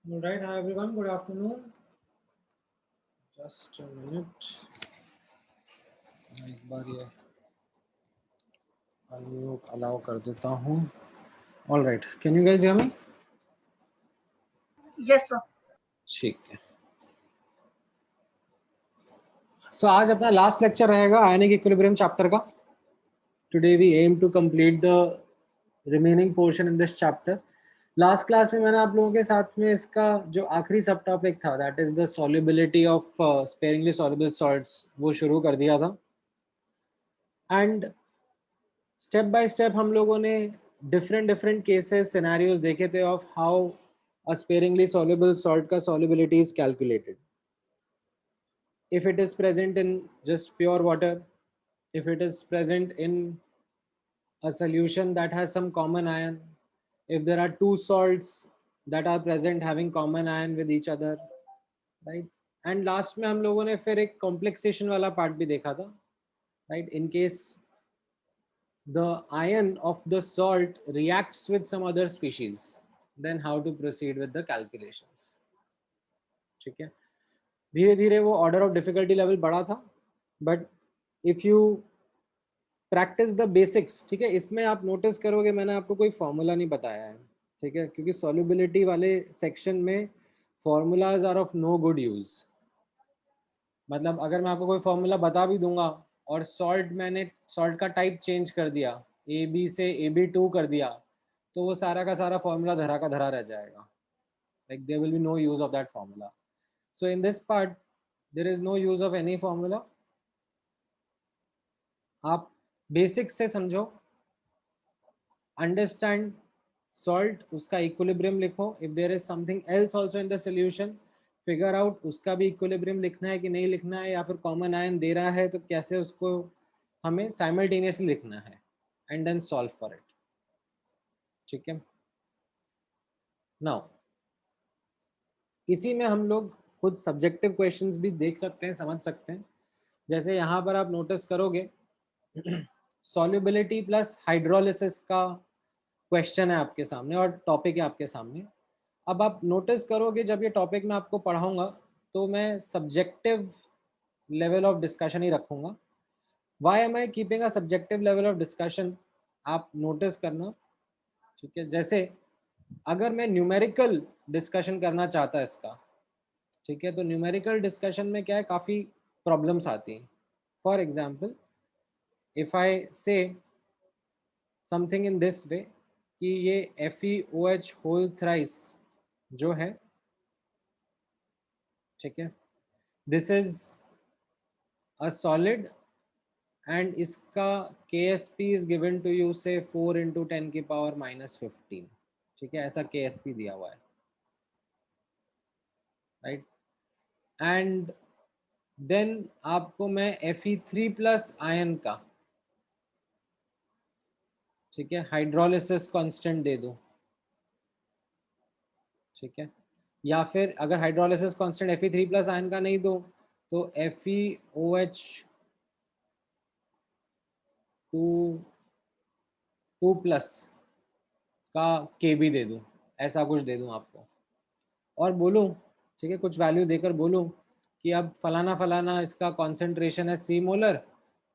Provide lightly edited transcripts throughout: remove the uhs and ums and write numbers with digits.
All right, hi everyone. Good afternoon. Just a minute. मैं एक बार ये unmute allow कर देता हूँ. All right. Can you guys hear me? Yes, sir. ठीक है. So आज अपना last lecture रहेगा ionic equilibrium chapter का. Today we aim to complete the remaining portion in this chapter. Last class में मैंने आप लोगों के साथ में इसका जो आखिरी सब टॉपिक था that is the solubility of sparingly soluble salts वो शुरू कर दिया था. एंड स्टेप बाय स्टेप हम लोगों ने डिफरेंट केसेस सिनेरियोज देखे थे of how a sparingly soluble salt का solubility is calculated. If it is present in just pure water, if it is present in a solution that has some common ion, if there are two salts that are present having common ion with each other, right? And last में हम लोगों ने फिर एक complexation वाला part भी देखा था, right? In case the ion of the salt reacts with some other species, then how to proceed with the calculations. ठीक है, धीरे धीरे वो ऑर्डर ऑफ डिफिकल्टी लेवल बढ़ा था, but if you practice the basics, ठीक है, इसमें आप नोटिस करोगे मैंने आपको कोई फॉर्मूला नहीं बताया है, ठीक है, क्योंकि सॉल्युबिलिटी वाले सेक्शन में formulas are of no good use. मतलब अगर मैं आपको कोई फॉर्मूला बता भी दूंगा और मैंने सॉल्ट का टाइप चेंज कर दिया, AB से AB2 कर दिया, तो वो सारा का सारा फॉर्मूला धरा का धरा रह जाएगा. Like there will be no use of that formula. So in this part there is no use of any formula. आप बेसिक्स से समझो, अंडरस्टैंड सॉल्ट, उसका इक्विलिब्रियम लिखो. If there is something else also in the solution, figure out उसका भी equilibrium लिखना है कि नहीं लिखना है, या फिर कॉमन आयन दे रहा है तो कैसे उसको हमें साइमल्टेनियसली लिखना है, and then solve for it. ठीक है. नाउ इसी में हम लोग खुद सब्जेक्टिव क्वेश्चंस भी देख सकते हैं, समझ सकते हैं. जैसे यहाँ पर आप नोटिस करोगे सॉल्युबिलिटी प्लस हाइड्रोलिसिस का क्वेश्चन है आपके सामने और टॉपिक है आपके सामने. अब आप नोटिस करोगे जब ये टॉपिक मैं आपको पढ़ाऊंगा तो मैं सब्जेक्टिव लेवल ऑफ डिस्कशन ही रखूंगा. Why am I keeping a subjective level of discussion, आप नोटिस करना. ठीक है, जैसे अगर मैं न्यूमेरिकल डिस्कशन करना चाहता इसका, ठीक है, तो न्यूमेरिकल डिस्कशन में क्या है, काफ़ी प्रॉब्लम्स आती हैं. फॉर एग्जाम्पल इफ आई से समथिंग इन दिस वे कि ये FeOH होल थ्राइस जो है, ठीक है, this is a solid and इसका KSP is given to you say 4 × 10⁻⁻15. ठीक है, ऐसा KSP दिया हुआ है, राइट. एंड देन आपको मैं Fe3 प्लस आयन का, ठीक है, हाइड्रोलिसिस कांस्टेंट दे दूं. ठीक है, या फिर अगर hydrolysis constant Fe3 plus ion का नहीं दो तो FeOH 2 प्लस का KB दे दूं, ऐसा कुछ दे दूं आपको और बोलूं, ठीक है, कुछ वैल्यू देकर बोलूं कि अब फलाना फलाना इसका कॉन्सेंट्रेशन है C molar,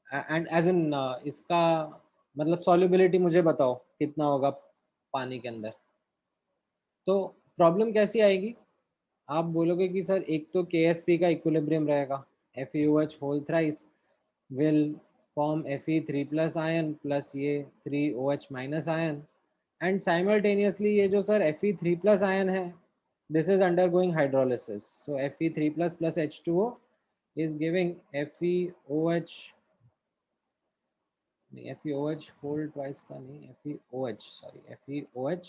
and as in इसका मतलब सॉल्युबिलिटी मुझे बताओ कितना होगा पानी के अंदर. तो प्रॉब्लम कैसी आएगी, आप बोलोगे कि सर एक तो KSP का इक्विलिब्रियम रहेगा, FeOH whole thrice will form Fe3 plus ion plus ये 3OH minus ion, and simultaneously ये जो सर Fe3 प्लस आयन है this is undergoing hydrolysis, so Fe3 plus plus H2O is giving FeOH, नहीं FeOH whole twice का नहीं, FeOH sorry FeOH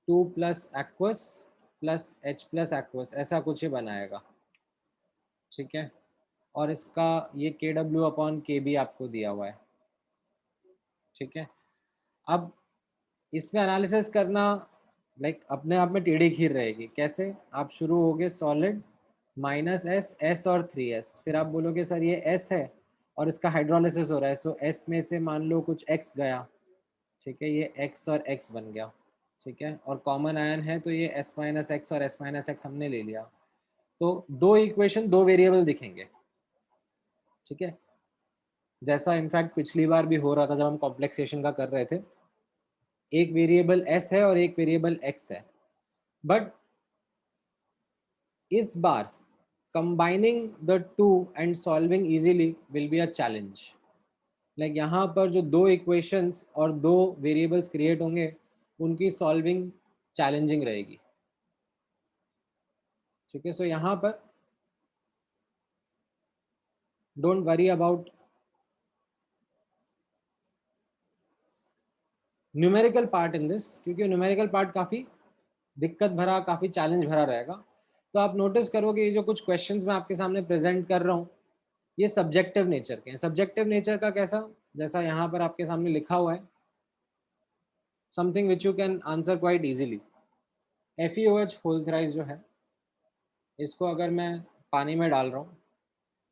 2 plus aqueous plus H plus aqueous, ऐसा कुछ ही बनाएगा. ठीक है, और इसका ये KW/KB आपको दिया हुआ है. ठीक है, अब इसमें एनालिसिस करना लाइक अपने आप में टेढ़ी खीर रहेगी. कैसे, आप शुरू होगे सॉलिड -S, S और 3S, फिर आप बोलोगे सर ये S है और इसका हाइड्रोलिसिस हो रहा है, सो S में से मान लो कुछ X गया, ठीक है, ये X और X बन गया. ठीक है, और कॉमन आयन है तो ये s माइनस एक्स और s माइनस एक्स हमने ले लिया, तो दो इक्वेशन दो वेरिएबल दिखेंगे। ठीक है, जैसा इनफैक्ट पिछली बार भी हो रहा था जब हम कॉम्प्लेक्सेशन का कर रहे थे, एक वेरिएबल s है और एक वेरिएबल x है, बट इस बार combining the two and solving easily will be a challenge. Like यहाँ पर जो दो इक्वेशंस और दो वेरिएबल्स क्रिएट होंगे उनकी सॉल्विंग चैलेंजिंग रहेगी। ठीक है, सो यहाँ पर don't worry about numerical part in this, क्योंकि न्यूमेरिकल पार्ट काफ़ी दिक्कत भरा, काफ़ी चैलेंज भरा रहेगा। तो आप नोटिस करोगे ये जो कुछ क्वेश्चंस मैं आपके सामने प्रेजेंट कर रहा हूँ ये सब्जेक्टिव नेचर के हैं। सब्जेक्टिव नेचर का कैसा, जैसा यहाँ पर आपके सामने लिखा हुआ है, something which you can answer quite easily. FeOH whole thrice जो है, इसको अगर मैं पानी में डाल रहा हूँ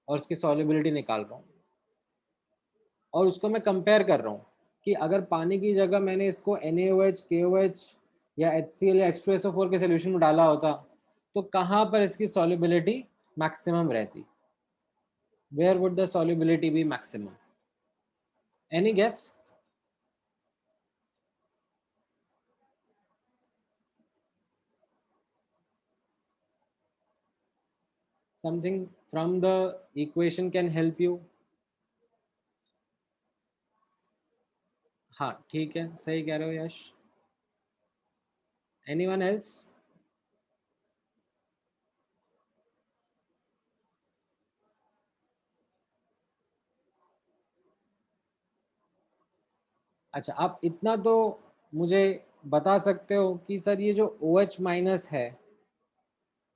और उसकी सॉल्युबिलिटी निकाल रहा हूँ और उसको मैं कंपेयर कर रहा हूँ कि अगर पानी की जगह मैंने इसको NaOH, KOH या HCl या H2SO4 के सोल्यूशन में डाला होता तो कहाँ पर इसकी सॉल्युबिलिटी मैक्सिमम रहती? Where would the solubility be maximum? Any guess? Something from the equation can help you. हाँ ठीक है, सही कह रहे हो यश। Anyone else? अच्छा, आप इतना तो मुझे बता सकते हो कि सर ये जो OH माइनस है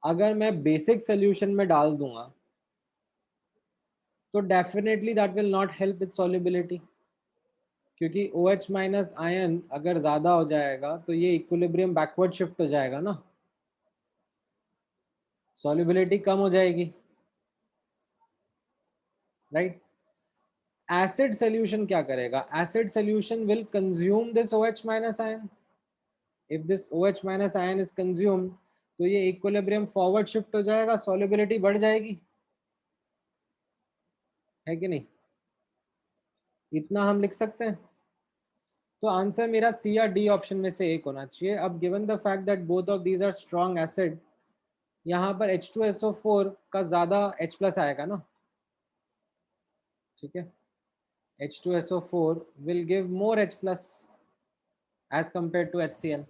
अगर मैं बेसिक सोल्यूशन में डाल दूंगा तो definitely that will not help with solubility, क्योंकि OH माइनस आयन अगर ज़्यादा हो जाएगा तो ये इक्विलिब्रियम बैकवर्ड शिफ्ट हो जाएगा ना, सॉल्युबिलिटी कम हो जाएगी, राइट। एसिड सोल्यूशन क्या करेगा? Acid solution will consume this OH minus ion. If this OH minus ion is consume तो ये इक्विलिब्रियम फॉरवर्ड शिफ्ट हो जाएगा, सॉल्युबिलिटी बढ़ जाएगी, है कि नहीं? इतना हम लिख सकते हैं। तो आंसर मेरा सी या डी ऑप्शन में से एक होना चाहिए। अब given the fact that both of these are strong acid, यहाँ पर H2SO4 का ज़्यादा H प्लस आएगा ना, ठीक है। H2SO4 will give more H plus as compared to HCl.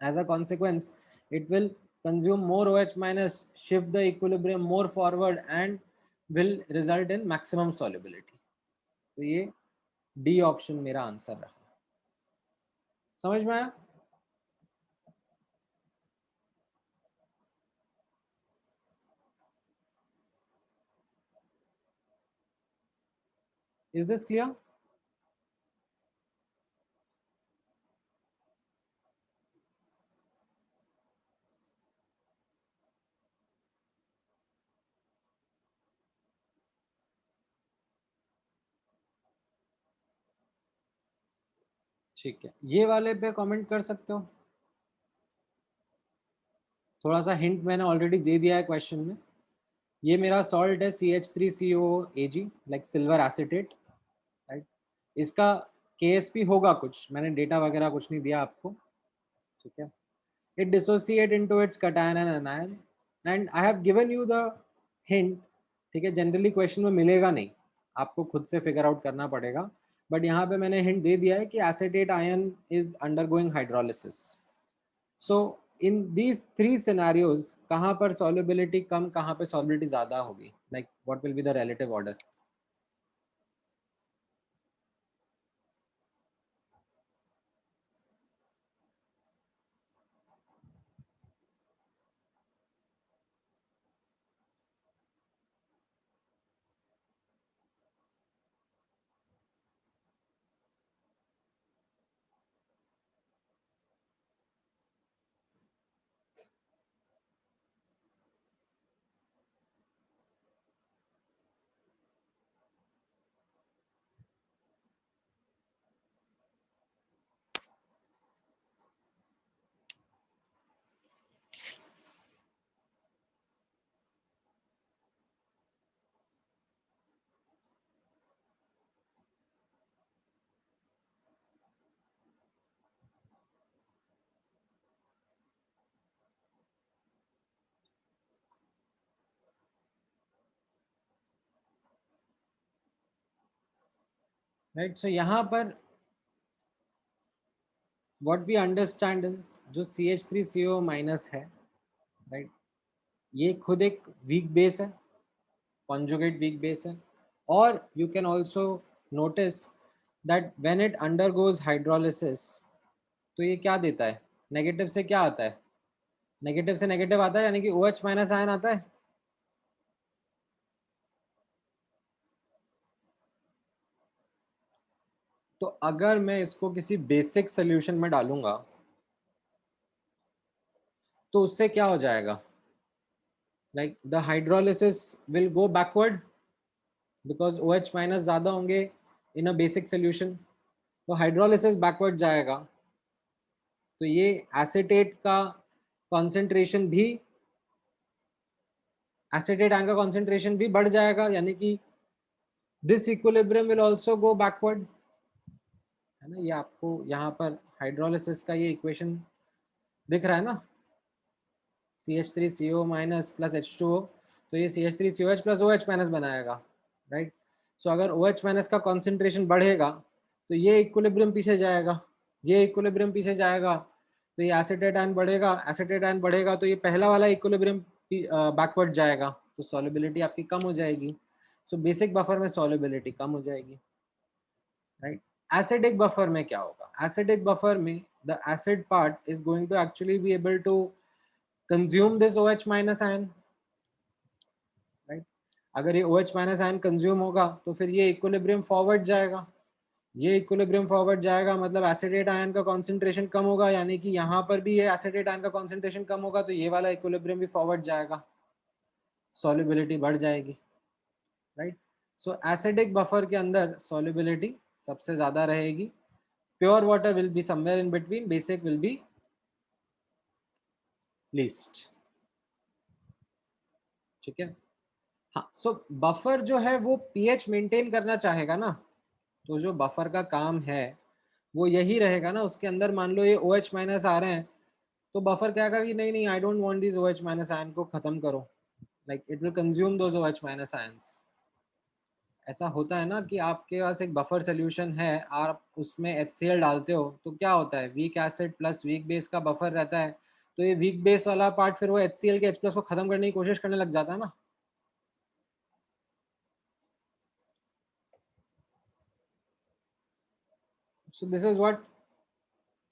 As a consequence, it will consume more OH minus, shift the equilibrium more forward and will result in maximum solubility. तो ये D option मेरा answer रहा। समझ में आया? Is this clear? ठीक है, ये वाले पे कमेंट कर सकते हो। थोड़ा सा हिंट मैंने ऑलरेडी दे दिया है क्वेश्चन में। ये मेरा सॉल्ट है CH3COAg, like silver acetate, right. इसका KSP होगा कुछ, मैंने डेटा वगैरह कुछ नहीं दिया आपको, ठीक है। It dissociate into its cation and anion and I have given you the hint, ठीक है। जनरली क्वेश्चन में मिलेगा नहीं, आपको खुद से फिगर आउट करना पड़ेगा, बट यहाँ पे मैंने हिंट दे दिया है कि acetate ion is undergoing hydrolysis. So in these three scenarios कहाँ पर सॉल्युबिलिटी कम, कहाँ पे सॉल्युबिलिटी ज़्यादा होगी, like what will be the relative order? Right. So यहाँ पर व्हाट वी अंडरस्टैंड इज जो CH3CO माइनस है, राइट, ये खुद एक वीक बेस है, कॉन्जुगेट वीक बेस है. और you can also notice that when it undergoes hydrolysis, तो ये क्या देता है, नेगेटिव से क्या आता है, नेगेटिव से नेगेटिव आता है, यानी कि OH माइनस आयन आता है. तो अगर मैं इसको किसी बेसिक सोल्यूशन में डालूंगा तो उससे क्या हो जाएगा, like the hydrolysis will go backward because OH minus ज्यादा होंगे इन अ बेसिक सोल्यूशन, तो हाइड्रोलिसिस बैकवर्ड जाएगा. तो ये एसीटेट का कॉन्सेंट्रेशन भी, एसीटेट आयन का कॉन्सेंट्रेशन भी बढ़ जाएगा, यानी कि this equilibrium will also go backward, है ना. ये आपको यहाँ पर हाइड्रोलिसिस का ये इक्वेशन दिख रहा है ना, CH3CO माइनस प्लस H2O, तो ये CH3COH प्लस OH माइनस बनाएगा, राइट. सो अगर OH माइनस का कॉन्सेंट्रेशन बढ़ेगा तो ये इक्विलिब्रियम पीछे जाएगा, ये इक्विलिब्रियम पीछे जाएगा, तो ये एसीटेट आयन बढ़ेगा, एसीटेट आयन बढ़ेगा तो ये पहला वाला इक्विलिब्रियम बैकवर्ड जाएगा, तो सॉल्युबिलिटी आपकी कम हो जाएगी. सो बेसिक बफर में सॉल्युबिलिटी कम हो जाएगी, राइट. एसिडिक बफर में क्या होगा, एसिडिक बफर में the acid part is going to actually be able to consume this OH minus ion, right. अगर ये OH माइनस आयन कंज्यूम होगा तो फिर ये इक्विलिब्रियम फॉरवर्ड जाएगा, ये इक्विलिब्रियम फॉरवर्ड जाएगा मतलब एसिटेट आयन का कॉन्सेंट्रेशन कम होगा, यानी कि यहाँ पर भी ये एसिटेट आयन का कॉन्सेंट्रेशन कम होगा तो ये वाला इक्विलिब्रियम भी फॉरवर्ड जाएगा, सॉल्युबिलिटी बढ़ जाएगी, राइट. सो एसिडिक बफर के अंदर सॉल्युबिलिटी सबसे ज्यादा रहेगी, pure water will be somewhere in between, basic will be least. ठीक है. हाँ, सो बफर जो है वो पीएच मेंटेन करना चाहेगा ना, तो जो बफर का काम है वो यही रहेगा ना, उसके अंदर मान लो ये OH माइनस आ रहे हैं तो बफर क्या कहेगा कि नहीं नहीं, I don't want this OH minus ion को खत्म करो, like it will consume those OH minus ions. ऐसा होता है ना कि आपके पास एक बफर सोल्यूशन है, आप उसमें HCl डालते हो तो क्या होता है, weak acid plus weak base का बफर रहता है, तो ये वीक बेस वाला पार्ट फिर वो HCl के H प्लस को खत्म करने की कोशिश करने लग जाता है ना. So this is what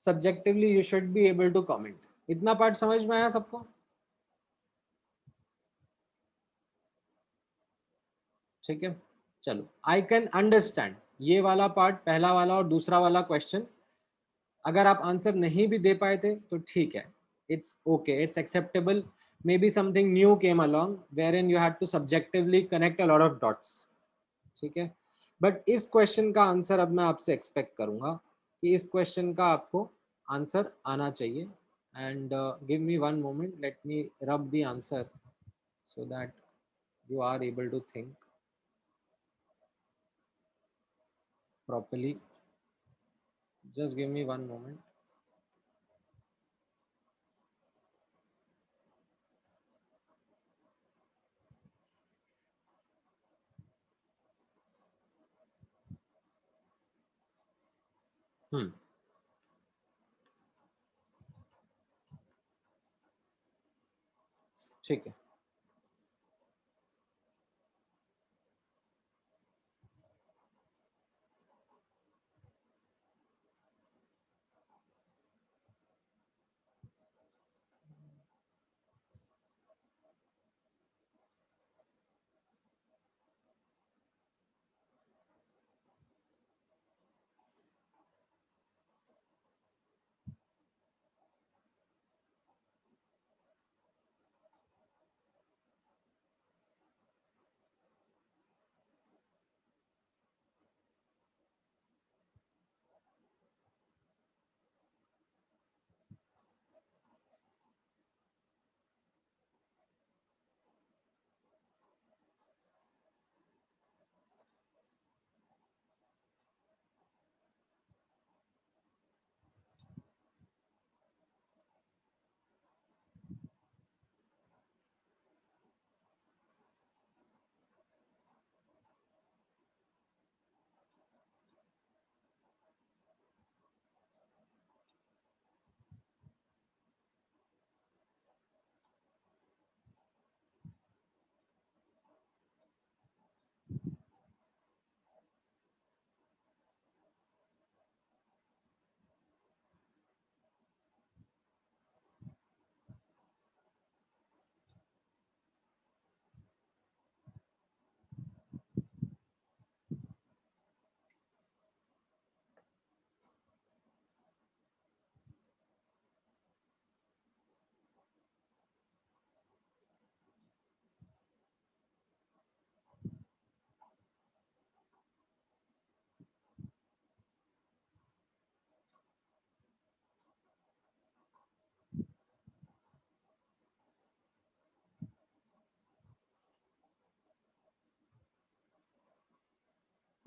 subjectively you should be able to comment. इतना पार्ट समझ में आया सबको? ठीक है. चलो, आई कैन अंडरस्टैंड ये वाला पार्ट, पहला वाला और दूसरा वाला क्वेश्चन अगर आप आंसर नहीं भी दे पाए थे तो ठीक है, it's okay, it's acceptable. Maybe something new came along wherein you had to subjectively connect a lot of dots. ठीक है. बट इस क्वेश्चन का आंसर अब मैं आपसे एक्सपेक्ट करूंगा कि इस क्वेश्चन का आपको आंसर आना चाहिए. And give me one moment, let me रब the answer so that you are able to think properly. Just give me one moment. Hmm. ठीक है.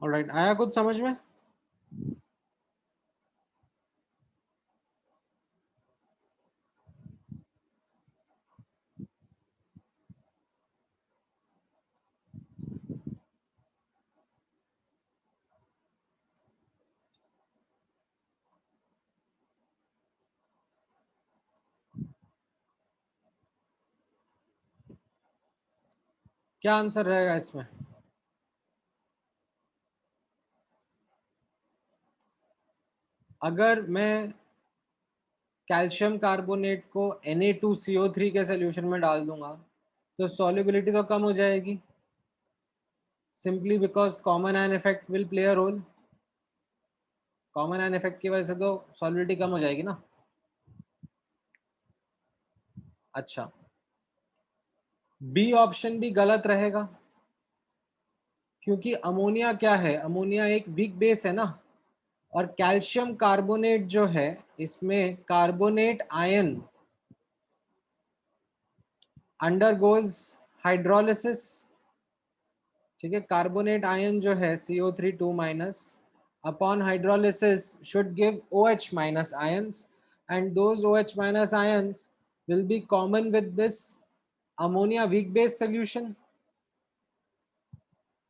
ऑलराइट, आया कुछ समझ में? क्या आंसर रहेगा इसमें? अगर मैं कैल्शियम कार्बोनेट को Na2CO3 के सोल्यूशन में डाल दूंगा तो सॉल्युबिलिटी तो कम हो जाएगी, simply because common ion effect will play a role. Common ion effect की वजह से तो सॉल्युबिलिटी कम हो जाएगी ना। अच्छा, बी ऑप्शन भी गलत रहेगा, क्योंकि अमोनिया क्या है, अमोनिया एक वीक बेस है ना, और कैल्शियम कार्बोनेट जो है इसमें कार्बोनेट आयन अंडरगोज हाइड्रोलिसिस। ठीक है, कार्बोनेट आयन जो है CO3 2 minus upon hydrolysis should give OH minus ions, and those OH minus ions will be common with this ammonia weak base solution,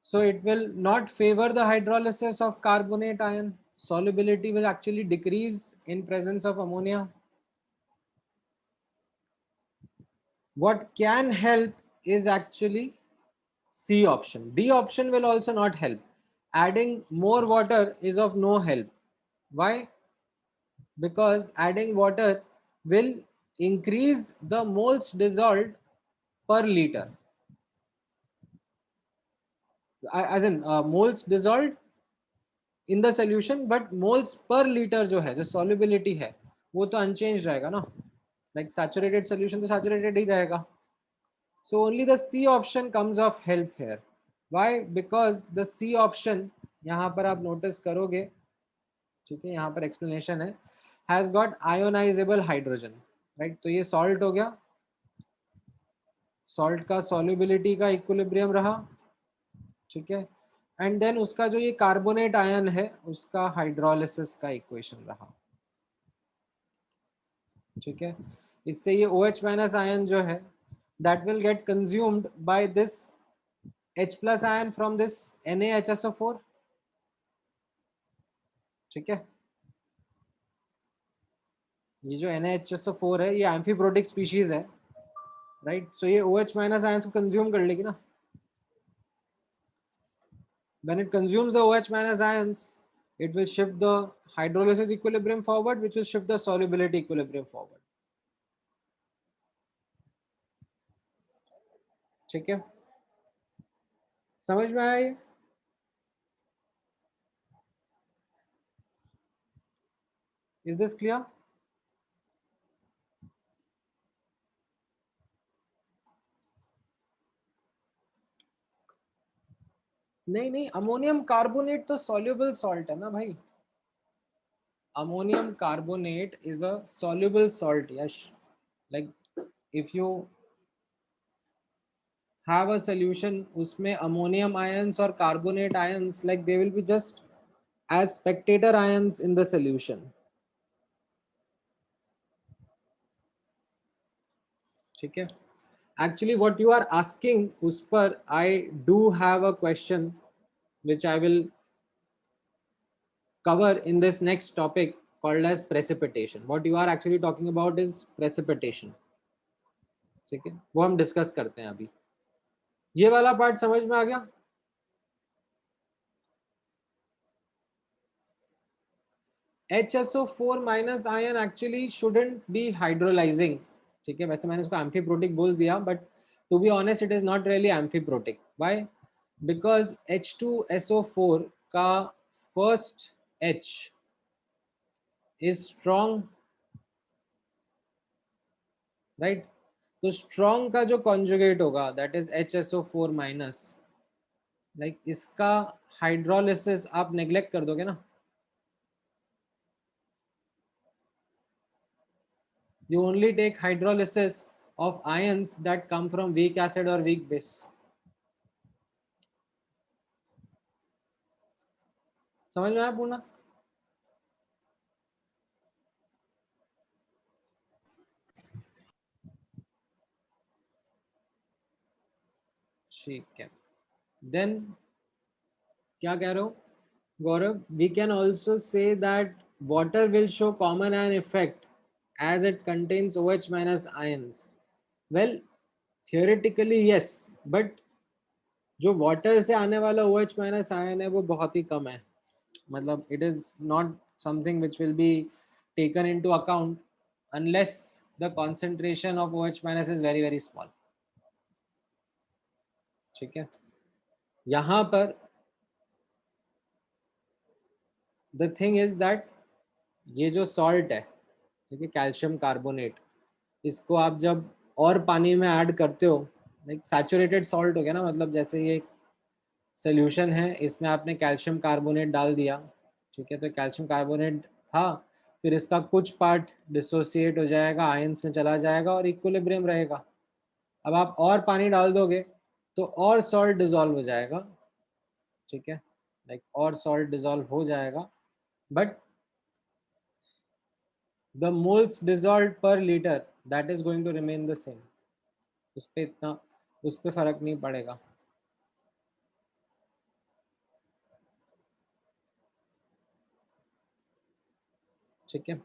so it will not favor the hydrolysis of carbonate ion. Solubility will actually decrease in presence of ammonia. What can help is actually C option. D option will also not help. Adding more water is of no help. Why? Because adding water will increase the moles dissolved per liter. As in moles dissolved in the solution, but moles per liter जो है, जो solubility है, वो तो unchanged रहेगा ना. Like saturated solution तो saturated ही रहेगा. So only the C option comes of help here. Why? Because the C option, यहाँ पर आप notice करोगे, ठीक है, यहाँ पर explanation है, has got ionizable hydrogen, right? तो ये salt हो गया, salt का solubility का equilibrium रहा, ठीक है, एंड देन उसका जो ये कार्बोनेट आयन है उसका हाइड्रोलिसिस का इक्वेशन रहा, ठीक है। इससे ये OH माइनस आयन जो है that will get consumed by this H plus ion from this NaHSO4, ठीक है। ये जो NaHSO4 है ये एम्फीप्रोटिक स्पीशीज है, राइट, सो ये OH माइनस आयंस को कंज्यूम कर लेगी ना। When it consumes the OH minus ions, it will shift the hydrolysis equilibrium forward, which will shift the solubility equilibrium forward. ठीक है, समझ में आया ये? Is this clear? नहीं नहीं, अमोनियम कार्बोनेट तो soluble salt है ना भाई। Ammonium carbonate is a soluble salt, yes. Like if you have a solution उसमें ammonium ions or carbonate ions, like they will be just as spectator ions in the solution, ठीक है। Actually what you are asking उस पर I do have a question which I will cover in this next topic called as precipitation. What you are actually talking about is precipitation, ठीक है, वो हम discuss करते हैं अभी। ये वाला पार्ट समझ में आ गया? HSO4 minus ion actually shouldn't be hydrolysing, ठीक है, वैसे मैंने उसको एम्फीप्रोटिक बोल दिया, but to be honest it is not really amphiprotic. Why? Because H2SO4 का first H is strong, right, तो स्ट्रॉन्ग का जो कॉन्जुगेट होगा that is HSO4 minus, like इसका हाइड्रोलिसिस आप नेग्लेक्ट कर दोगे ना। You only take hydrolysis of ions that come from weak acid or weak base. समझ में आया पूर्णा? ठीक है, देन क्या कह रहे हो Gaurav? We can also say that water will show common ion effect as it contains OH minus ions. Well, theoretically yes, but जो वाटर से आने वाला OH माइनस आयन है वो बहुत ही कम है. मतलब it is not something which will be taken into account unless the concentration of OH minus is very very small. ठीक है, यहाँ पर the thing is that ये जो सॉल्ट है, ठीक है, कैल्शियम कार्बोनेट, इसको आप जब और पानी में ऐड करते हो, लाइक सैचुरेटेड सॉल्ट हो गया ना, मतलब जैसे ये सोल्यूशन है, इसमें आपने कैल्शियम कार्बोनेट डाल दिया, ठीक है, तो कैल्शियम कार्बोनेट था, फिर इसका कुछ पार्ट डिसोसिएट हो जाएगा, आयंस में चला जाएगा और इक्विलिब्रियम रहेगा. अब आप और पानी डाल दोगे तो और सॉल्ट डिजोल्व हो जाएगा, ठीक है, लाइक और सॉल्ट डिजोल्व हो जाएगा, but the moles dissolve per litre that is going to remain the same. उस पर इतना, उस पर फर्क नहीं पड़ेगा. ठीक है,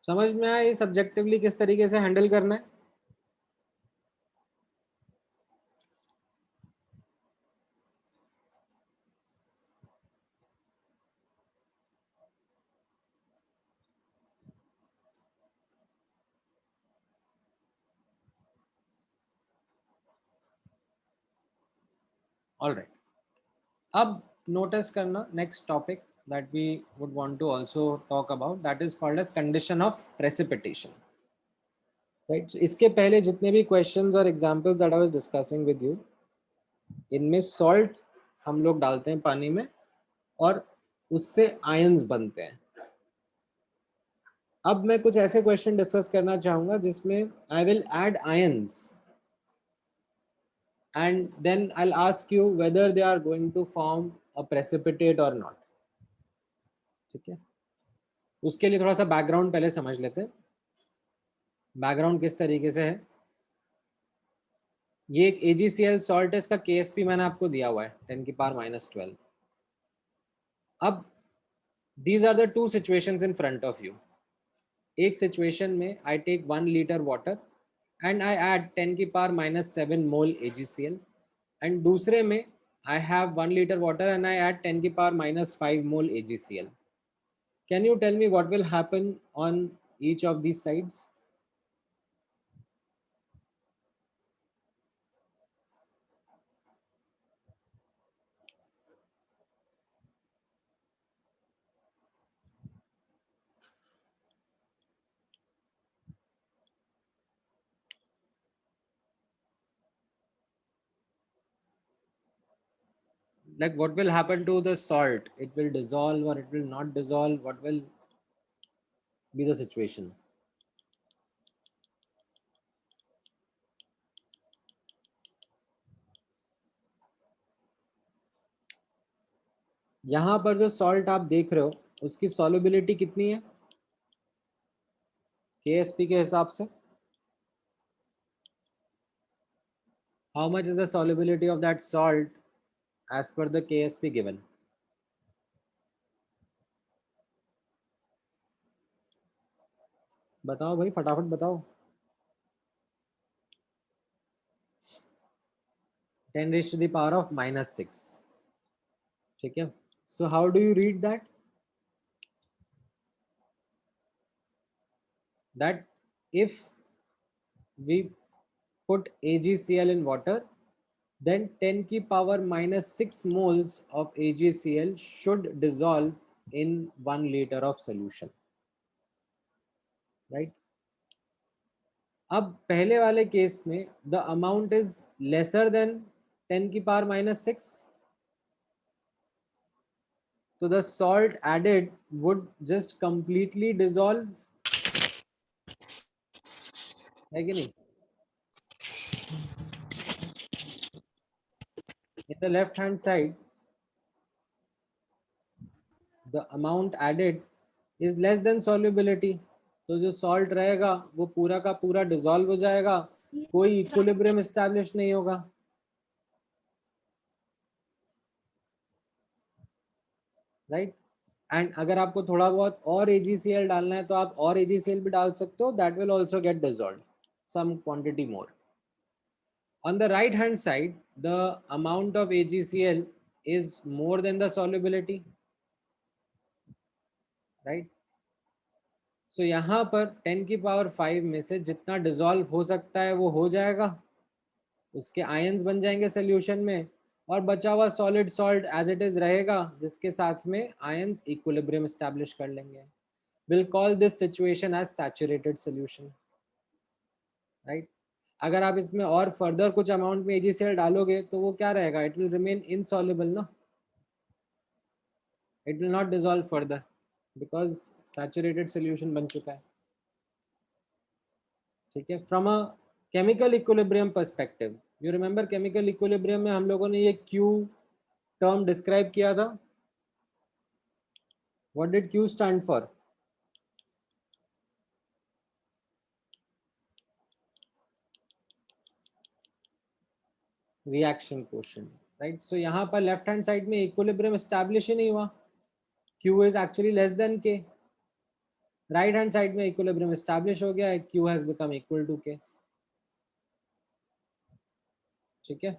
समझ में आया ये सब्जेक्टिवली किस तरीके से हैंडल करना है? ऑल राइट, अब नोटिस करना next topic that we would want to also talk about, that is called as condition of precipitation. Right, so इसके पहले जितने भी questions और examples that I was discussing with you, इनमें salt हम लोग डालते हैं पानी में और उससे ions बनते हैं. अब मैं कुछ ऐसे क्वेश्चन डिस्कस करना चाहूंगा जिसमें I will add ions and then I'll ask you whether they are going to form a precipitate or not. ठीक है, उसके लिए थोड़ा सा बैकग्राउंड पहले समझ लेते हैं. बैकग्राउंड किस तरीके से है, ये एक AgCl सॉल्ट है, इसका KSP मैंने आपको दिया हुआ है 10 की पावर -12. अब these are the two situations in front of you. एक सिचुएशन में I take 1 liter water and I add 10 की पावर -7 mole AgCl, and दूसरे में I have 1 liter water and I add 10 की power -5 mole AgCl. Can you tell me what will happen on each of these sides? Like what will happen to the salt? It will dissolve or it will not dissolve? What will be the situation? यहाँ पर जो salt आप देख रहे हो उसकी solubility कितनी है KSP के हिसाब से? How much is the solubility of that salt as per the KSP given? बताओ भाई, फटाफट बताओ. 10 raised to the power of -6. ठीक है, so how do you read that? That if we put AgCl in water, then 10 की power -6 moles of AgCl should dissolve in 1 liter of solution, right? अब पहले वाले केस में the amount is lesser than 10 की power -6, so the salt added would just completely dissolve, है कि नहीं? in the left hand side the amount added is less than solubility, तो जो salt रहेगा वो पूरा का पूरा dissolve हो जाएगा, कोई equilibrium establish नहीं होगा, right? एंड अगर आपको थोड़ा बहुत और AgCl डालना है तो आप और AgCl भी डाल सकते हो, that will also get dissolved some quantity more. On the right hand side the amount of AgCl is more than the solubility, right? So यहाँ पर 10 की पावर 5 में से जितना डिसॉल्व हो सकता है वो हो जाएगा, उसके आयंस बन जाएंगे सोल्यूशन में, और बचा हुआ solid salt as it is रहेगा जिसके साथ में आयंस इक्विलिब्रियम एस्टैब्लिश कर लेंगे. We'll call this situation as saturated solution, right? अगर आप इसमें और फर्दर कुछ अमाउंट में AgCl डालोगे तो वो क्या रहेगा, इट विल रिमेन इनसॉल्युबल ना, it will not dissolve further because saturated solution बन चुका है. ठीक है. From a chemical equilibrium perspective, you remember chemical equilibrium में हम लोगों ने ये Q टर्म डिस्क्राइब किया था. What did Q stand for? Reaction quotient, right? So यहाँ पर लेफ्ट हैंड साइड में इक्विलिब्रियम एस्टैब्लिश ही नहीं हुआ, Q is actually less than K. Right hand side में इक्विलिब्रियम एस्टैब्लिश हो गया है, Q has become equal to K. ठीक है,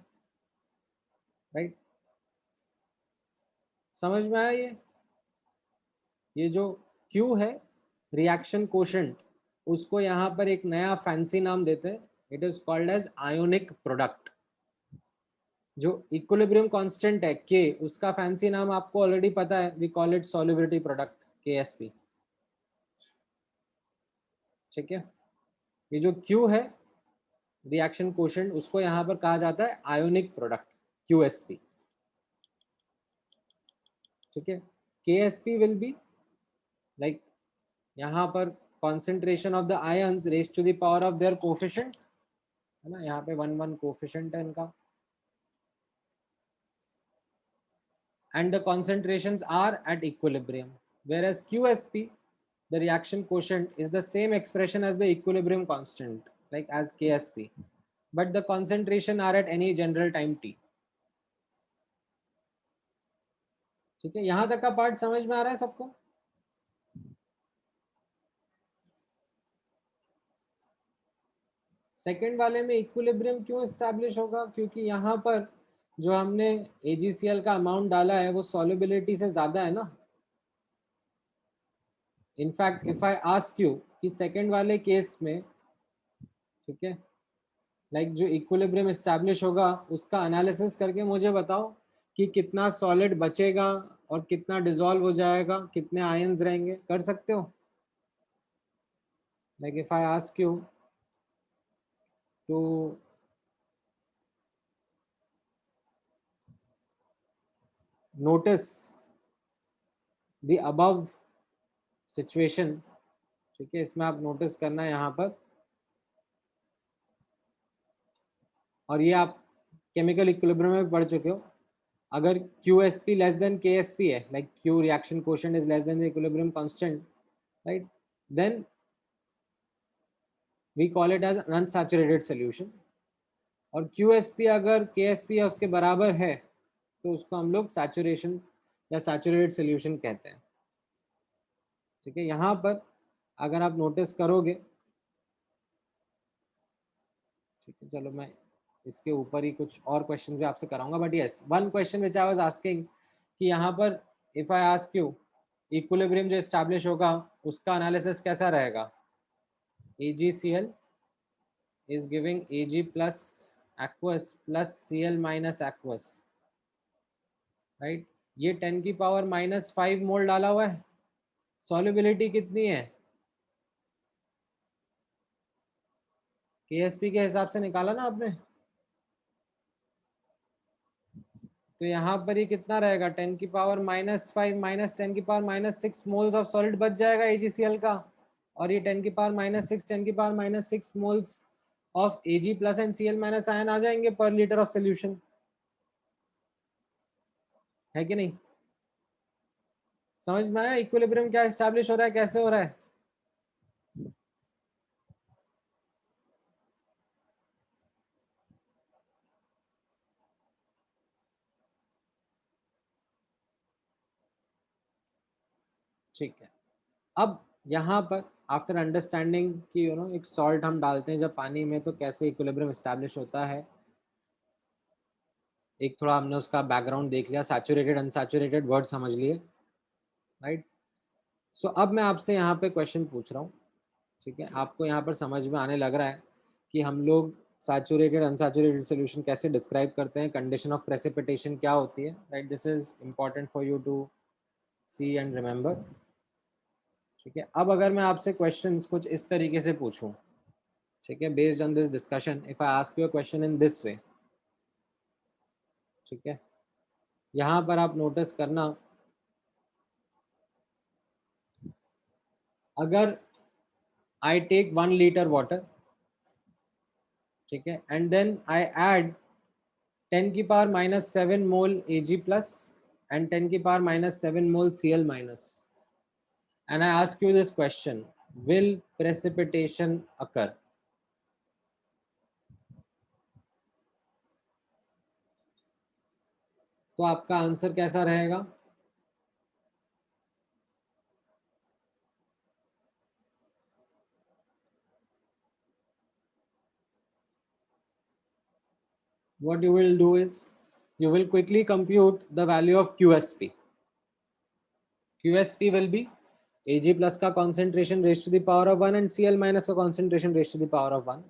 राइट? समझ में आया ये जो Q है रिएक्शन कोशेंट, उसको यहाँ पर एक नया फैंसी नाम देते हैं, it is called as ionic product. जो इक्विलिब्रियम कांस्टेंट है K, उसका फैंसी नाम आपको ऑलरेडी पता है, we call it solubility product, KSP. ठीक है. ये जो Q है रिएक्शन कोशेंट, उसको यहाँ पर कहा जाता है आयोनिक प्रोडक्ट, QSP. ठीक है. KSP विल बी लाइक यहाँ पर concentration of the ions raise to the power of their coefficient, है ना, यहाँ पे 1 कोफिशिएंट है इनका, and the concentrations are at equilibrium, whereas QSP, the reaction quotient, is the same expression as the equilibrium constant, like as KSP, but the concentration are at any general time t. ठीक है, यहां तक का part समझ में आ रहा है सबको? सेकेंड वाले में इक्विलिब्रियम क्यों एस्टैब्लिश होगा? क्योंकि यहाँ पर जो हमने AgCl का अमाउंट डाला है वो सॉल्युबिलिटी से ज्यादा है ना. In fact if I ask you कि सेकेंड वाले केस में, ठीक है, लाइक जो इक्विलिब्रियम एस्टैब्लिश होगा उसका एनालिसिस करके मुझे बताओ कि कितना सॉलिड बचेगा और कितना डिसॉल्व हो जाएगा, कितने आयंस रहेंगे, कर सकते हो? Like if I ask you to notice the above situation, ठीक है, इसमें आप नोटिस करना है यहाँ पर, और ये आप केमिकल इक्विलिब्रियम में पढ़ चुके हो. अगर QSP लेस देन KSP है, like Q reaction quotient is less than the equilibrium constant, right, then we call it as unsaturated solution. और QSP अगर KSP या उसके बराबर है तो उसको हम लोग सैचुरेशन या सैचुरेटेड सॉल्यूशन कहते हैं. ठीक है. यहाँ पर अगर आप नोटिस करोगे, ठीक है, चलो मैं इसके ऊपर ही कुछ और क्वेश्चन भी आपसे कराऊंगा, but yes, one question which I was asking कि यहाँ पर if I ask you equilibrium जो एस्टैब्लिश होगा उसका एनालिसिस कैसा रहेगा? AgCl is giving Ag plus aqueous plus Cl minus aqueous, right. ये 10 की पावर -5 मोल डाला हुआ है. सॉल्युबिलिटी कितनी है? KSP के हिसाब से निकाला ना आपने, तो यहाँ पर ये कितना रहेगा? 10 की पावर -5 माइनस 10 की पावर -6 मोल्स ऑफ सॉलिड बच जाएगा AgCl का, और ये 10 की पावर -6 10 की power -6 moles of Ag plus and Cl minus ion आ जाएंगे पर लीटर ऑफ सोल्यूशन. है कि नहीं? समझ में आया इक्विलिब्रियम क्या एस्टैब्लिश हो रहा है, कैसे हो रहा है? ठीक है, अब यहाँ पर आफ्टर अंडरस्टैंडिंग कि एक सॉल्ट हम डालते हैं जब पानी में तो कैसे इक्विलिब्रियम एस्टैब्लिश होता है, एक थोड़ा हमने उसका बैकग्राउंड देख लिया, सैचुरेटेड अनसैचुरेटेड वर्ड समझ लिए, राइट? सो अब मैं आपसे यहाँ पे क्वेश्चन पूछ रहा हूँ, ठीक है? आपको यहाँ पर समझ में आने लग रहा है कि हम लोग सैचुरेटेड अनसैचुरेटेड सोल्यूशन कैसे डिस्क्राइब करते हैं, कंडीशन ऑफ प्रेसिपिटेशन क्या होती है, right? This is important for you to see and remember, ठीक है? अब अगर मैं आपसे क्वेश्चंस कुछ इस तरीके से पूछूं, ठीक है, based on this discussion, if I ask you a question in this way, ठीक है, यहाँ पर आप नोटिस करना, अगर आई टेक 1 लीटर वाटर, ठीक है, and then I add 10⁻⁻7 mole Ag plus and 10⁻⁻7 mole Cl minus, and I ask you this question, will precipitation occur? तो आपका आंसर कैसा रहेगा? What you will do is you will quickly compute the value of QSP. QSP will be Ag plus का concentration raised to the power of 1 and Cl minus का concentration raised to the power of 1.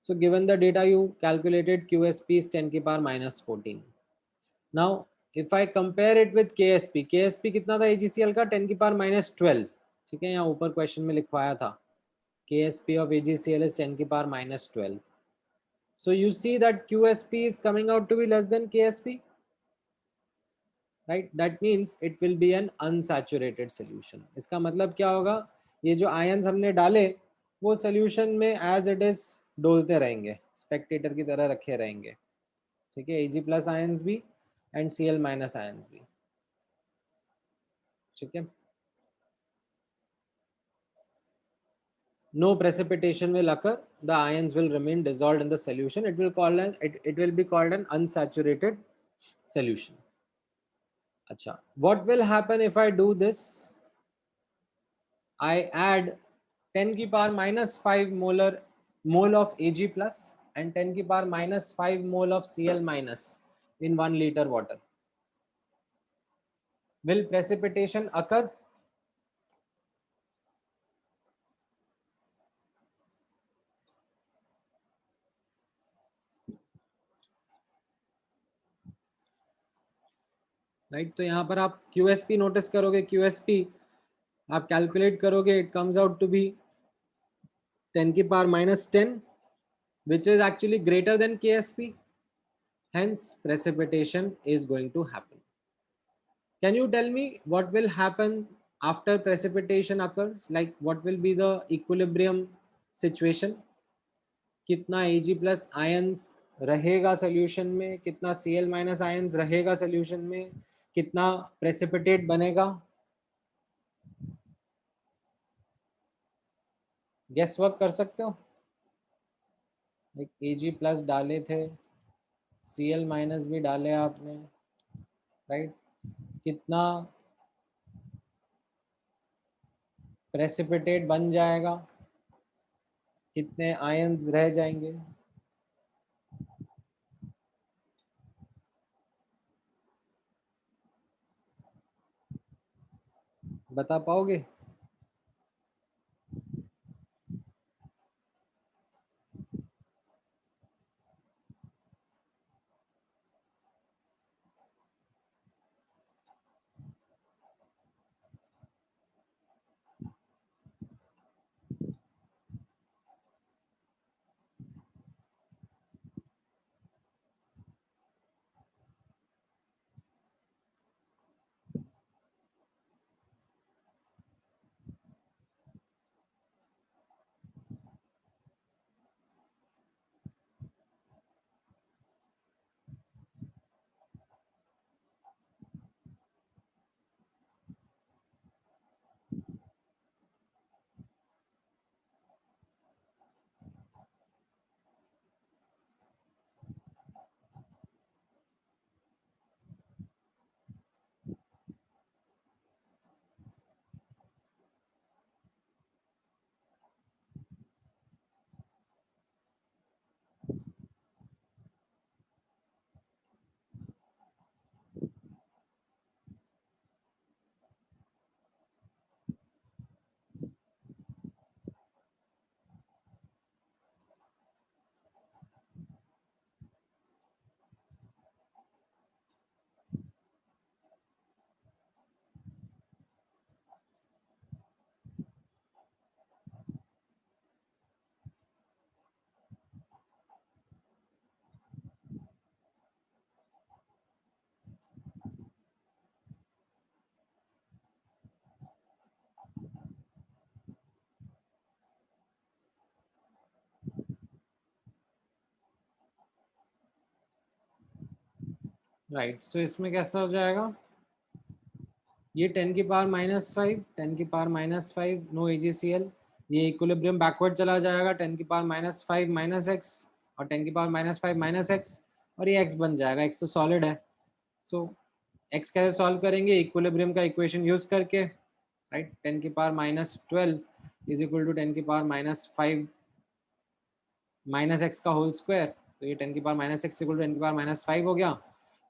So given the data you calculated, QSP is 10⁻⁻14. Now if I compare it with KSP, KSP कितना था AgCl का? 10⁻⁻12, ठीक है, यहाँ ऊपर question में लिखवाया था KSP of AgCl is 10⁻⁻12. So you see that QSP is coming out to be less than KSP, right? That means it will be an unsaturated solution. इसका मतलब क्या होगा? ये जो आयंस हमने डाले वो सोल्यूशन में एज इट इज डोलते रहेंगे, स्पेक्टेटर की तरह रखे रहेंगे, ठीक है? Ag प्लस आयंस भी एंड Cl माइनस आयंस भी, ठीक है? No precipitation will occur, the ions will remain dissolved in the solution. It will be called an unsaturated solution. अच्छा, what will happen if I do this? I add 10⁻⁻5 mole of Ag plus and 10⁻⁻5 mole of Cl minus in 1 liter water. Will precipitation occur? Right, तो यहाँ पर आप QSP notice करोगे, QSP आप calculate करोगे, it comes out to be 10⁻⁻10, which is actually greater than KSP. Hence, precipitation is going to happen. Can you tell me what will happen after precipitation occurs? Like what will be the equilibrium situation? कितना Ag plus ions रहेगा solution में, कितना Cl minus ions रहेगा solution में, कितना precipitate बनेगा? Guess work कर सकते हो? एक Ag plus डाले थे, Cl minus भी डाले आपने, राइट? कितना प्रेसिपिटेट बन जाएगा, कितने आयंस रह जाएंगे? बता पाओगे? राइट, सो इसमें कैसा हो जाएगा, ये 10 की पावर -5, 10 की पावर -5, नो AgCl, ये इक्विलिब्रियम बैकवर्ड चला जाएगा, 10 की पावर -5 माइनस एक्स, और 10 की पावर -5 माइनस एक्स, और ये x बन जाएगा, x तो सॉलिड है। सो x कैसे सॉल्व करेंगे, इक्विलिब्रियम का इक्वेशन यूज करके, राइट, 10 की पावर -12 इज इक्वल टू 10 की पावर -5 माइनस एक्स का होल स्क्वायर, तो ये 10 की पावर -x इक्वल टू 10 की पावर -5 हो गया।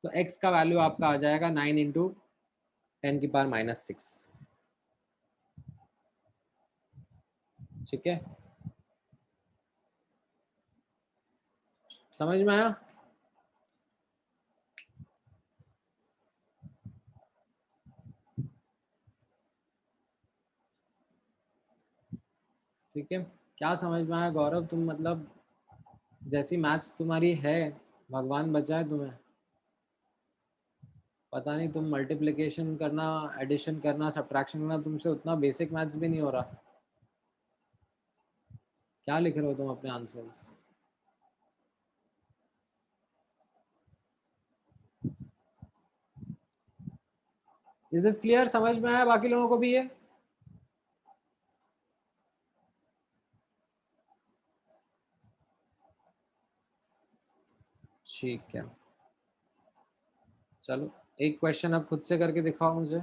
तो x का वैल्यू आपका आ जाएगा 9 इंटू 10 की पावर -6। ठीक है, समझ में आया? ठीक है, क्या समझ में आया गौरव? तुम मतलब जैसी मैथ्स तुम्हारी है, भगवान बचाए तुम्हें, पता नहीं, तुम मल्टीप्लिकेशन करना, एडिशन करना, सब्ट्रैक्शन करना, तुमसे उतना बेसिक मैथ्स भी नहीं हो रहा। क्या लिख रहे हो तुम अपने आंसर्स? Is this clear? समझ में आया बाकी लोगों को भी ये? ठीक है, चलो एक क्वेश्चन अब खुद से करके दिखाओ मुझे।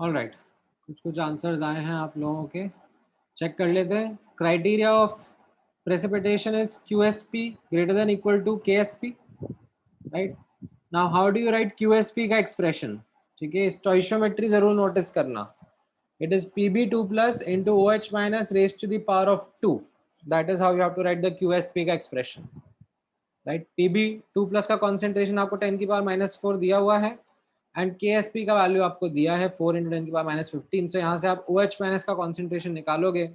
ऑल राइट, कुछ कुछ आंसर्स आए हैं आप लोगों के, चेक कर लेते हैं। Criteria of precipitation is QSP greater than equal to KSP, right. Now how do you write QSP का एक्सप्रेशन? ठीक है, स्टोइशियोमेट्री जरूर नोटिस करना। It is Pb2 plus into OH minus raised to the power of 2. That is how you have to write the QSP का expression, right? Pb2 plus का concentration आपको 10 की power -4 दिया हुआ है, एंड KSP का वैल्यू आपको दिया है 4 into 10 की पावर -15। सो यहाँ से आप OH माइनस का concentration निकालोगे,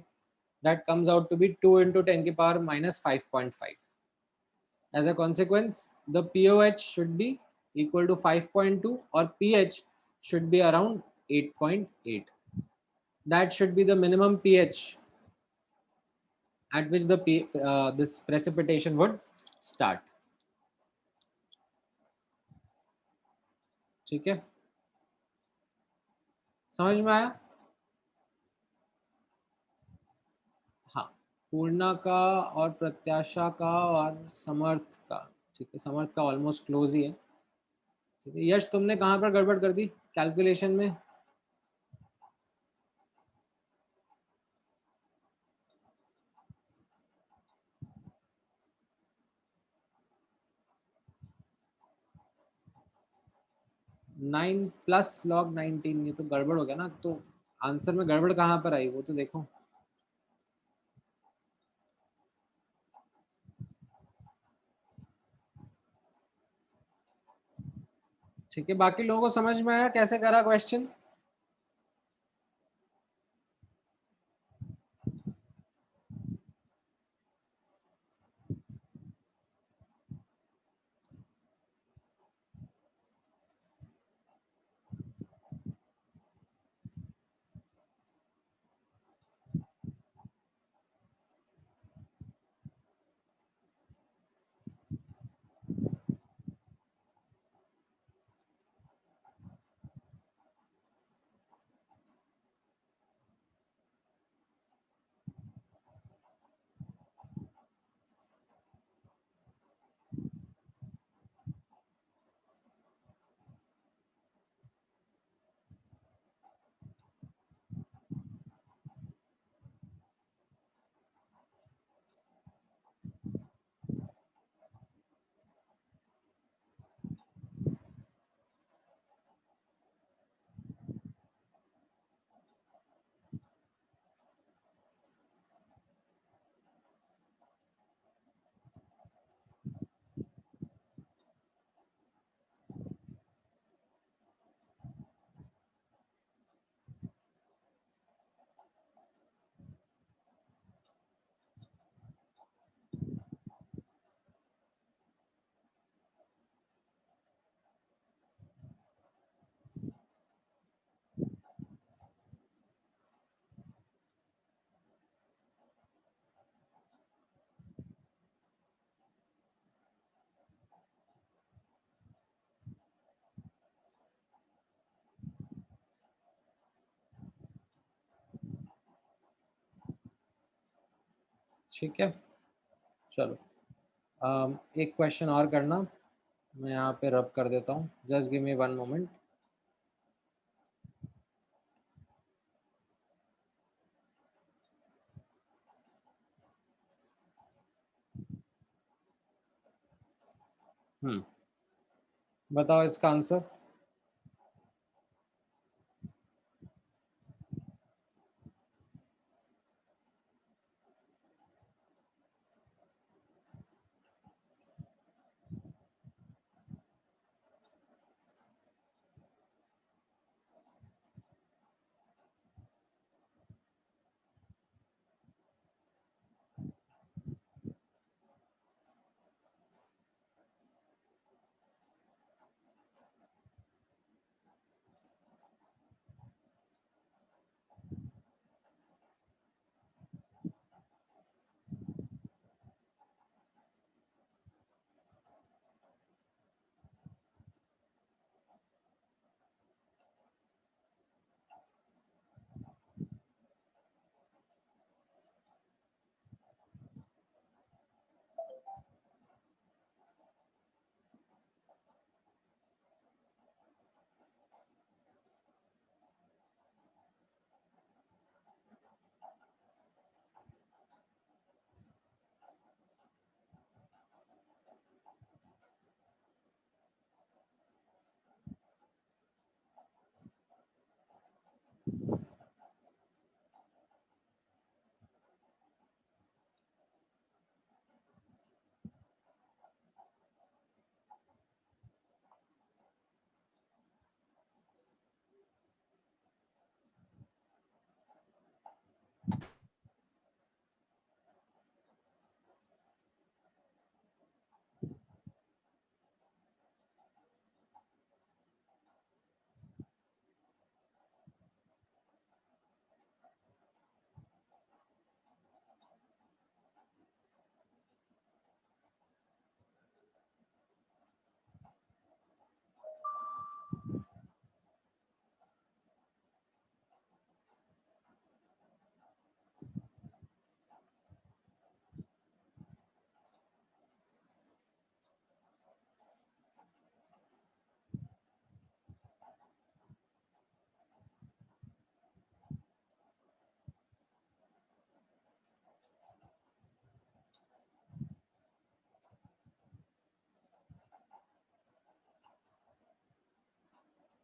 that comes out to be 2 into 10 की power -5.5. As a consequence, the POH should be equal to 5.2 or pH should be around 8.8. That should be the minimum pH at which this precipitation would start. ठीक है, समझ में आया? हाँ, पूर्णा का और प्रत्याशा का और समर्थ का। ठीक है, समर्थ का ऑलमोस्ट क्लोज ही है। ठीक है, यश तुमने कहाँ पर गड़बड़ कर दी कैलकुलेशन में? नाइन प्लस लॉग 19, ये तो गड़बड़ हो गया ना। तो आंसर में गड़बड़ कहाँ पर आई वो तो देखो। ठीक है, बाकी लोगों को समझ में आया कैसे करा क्वेश्चन? ठीक है, चलो एक क्वेश्चन और करना। मैं यहाँ पे रब कर देता हूँ, जस्ट गिव मी 1 मोमेंट। बताओ इसका आंसर।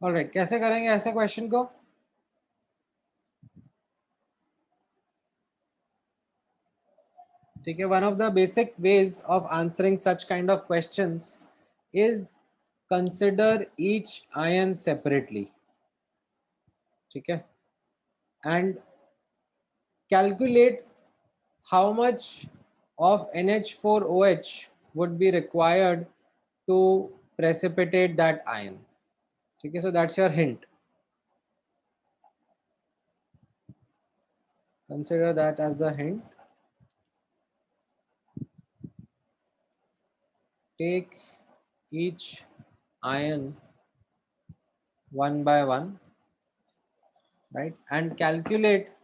ऑलराइट, कैसे करेंगे ऐसे क्वेश्चन को? ठीक है, one of the basic ways of answering such kind of questions is consider each ion separately. ठीक है, and calculate how much of NH4OH would be required to precipitate that ion. Okay, so that's your hint. Consider that as the hint. Take each ion one by one, right, and calculate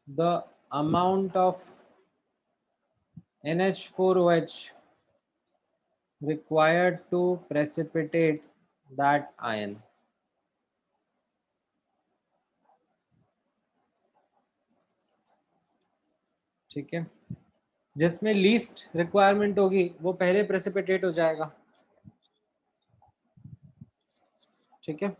the amount of NH4OH required to precipitate that ion. ठीक है, जिसमें least requirement होगी वो पहले precipitate हो जाएगा. ठीक है,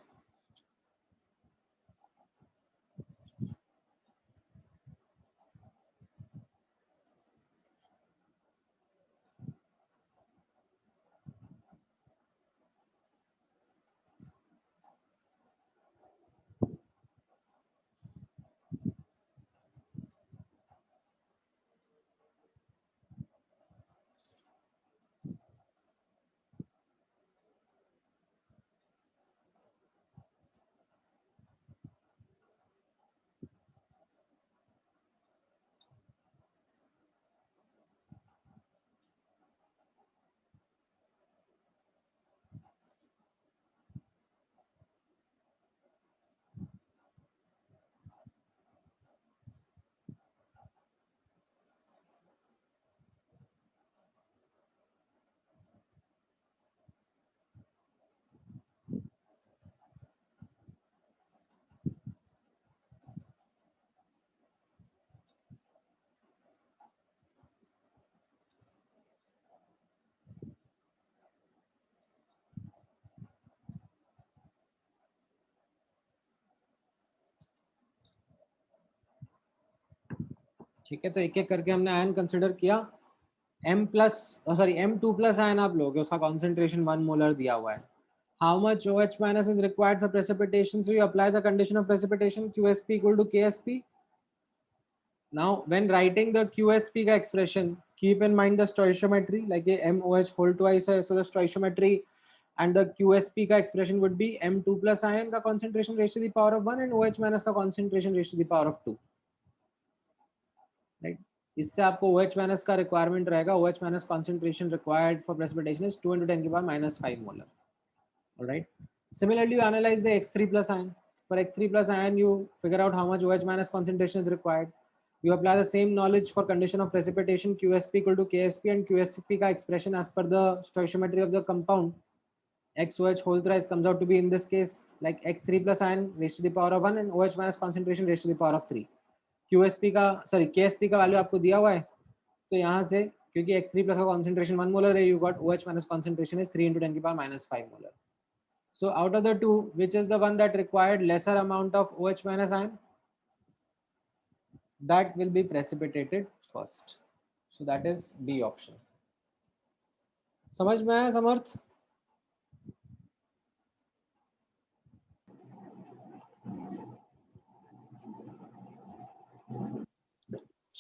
ठीक है, तो एक एक करके हमने आयन कंसिडर किया. M2+ आयन आप लोगे, उसका कॉन्सेंट्रेशन 1 मोलर दिया हुआ है. How much OH minus is required for precipitation? So you apply the condition of precipitation QSP equal to KSP. Now when writing the QSP का expression, keep in mind the stoichiometry, like a MOH whole twice है, so the stoichiometry and the QSP का expression would be M2+ ion का concentration raised to the power of 1 and OH minus का concentration raised to the power of 2. Right? इससे आपको OH minus का requirement रहेगा. OH minus concentration required for precipitation is 2 into 10 की power -5 molar. All right. Similarly, you analyze the X3+ ion. For X3+ ion, you figure out how much OH minus concentration is required. You apply the same knowledge for condition of precipitation QSP equal to KSP, and QSP का expression as per the stoichiometry of the compound XOH whole thrice comes out to be in this case like X3+ ion raised to the power of 1 and OH minus concentration raised to the power of 3. KSP का value आपको दिया हुआ है, तो यहाँ से क्योंकि X3+ का concentration 1 molar है, you got OH minus concentration is 3 into 10 की power -5 molar. So out of the two, which is the one that required lesser amount of OH minus ion? That will be precipitated first. So that is B option. समझ में आया समर्थ?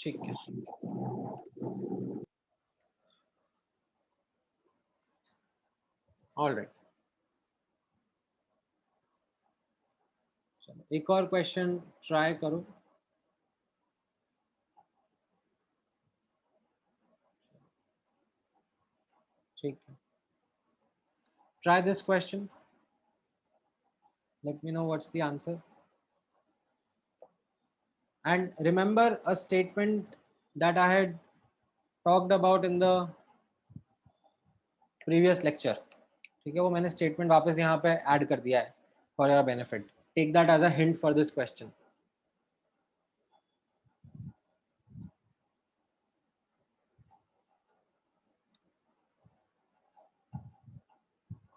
ठीक है. All right. चलो एक और question try करो. ठीक है. Try this question. Let me know what's the answer. And remember a statement that I had talked about in the previous lecture. ठीक है, वो मैंने स्टेटमेंट वापस यहाँ पे ऐड कर दिया है for your benefit. Take that as a hint for this question.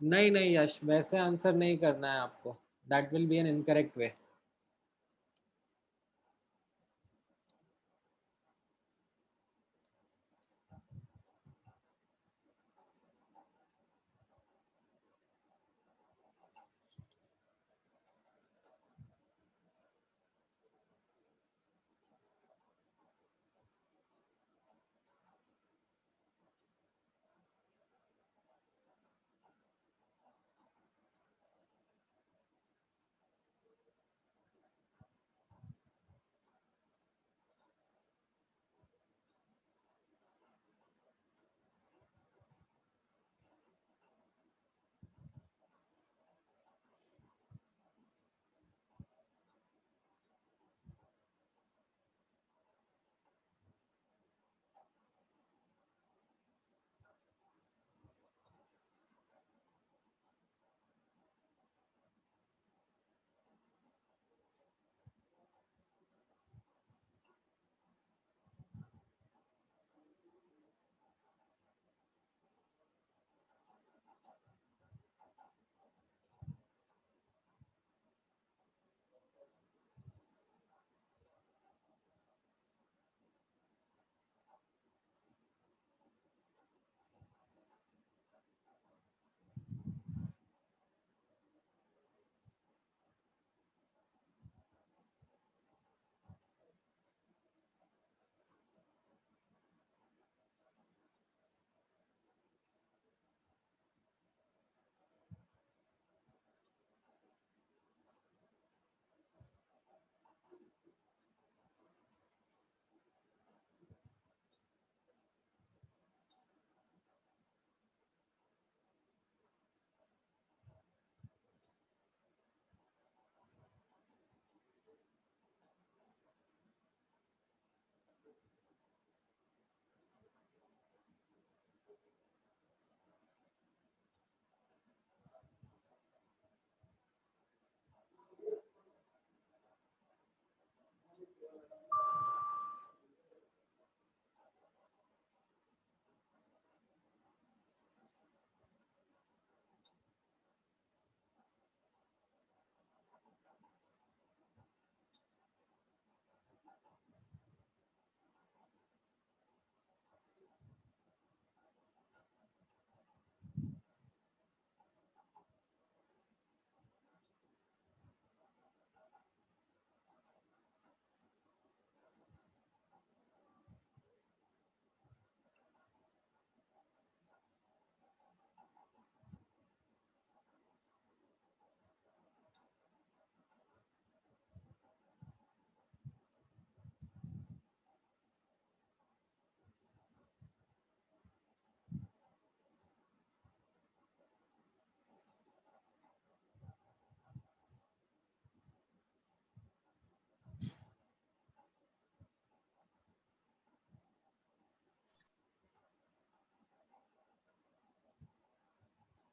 नहीं नहीं यश, वैसे आंसर नहीं करना है आपको, that will be an incorrect way.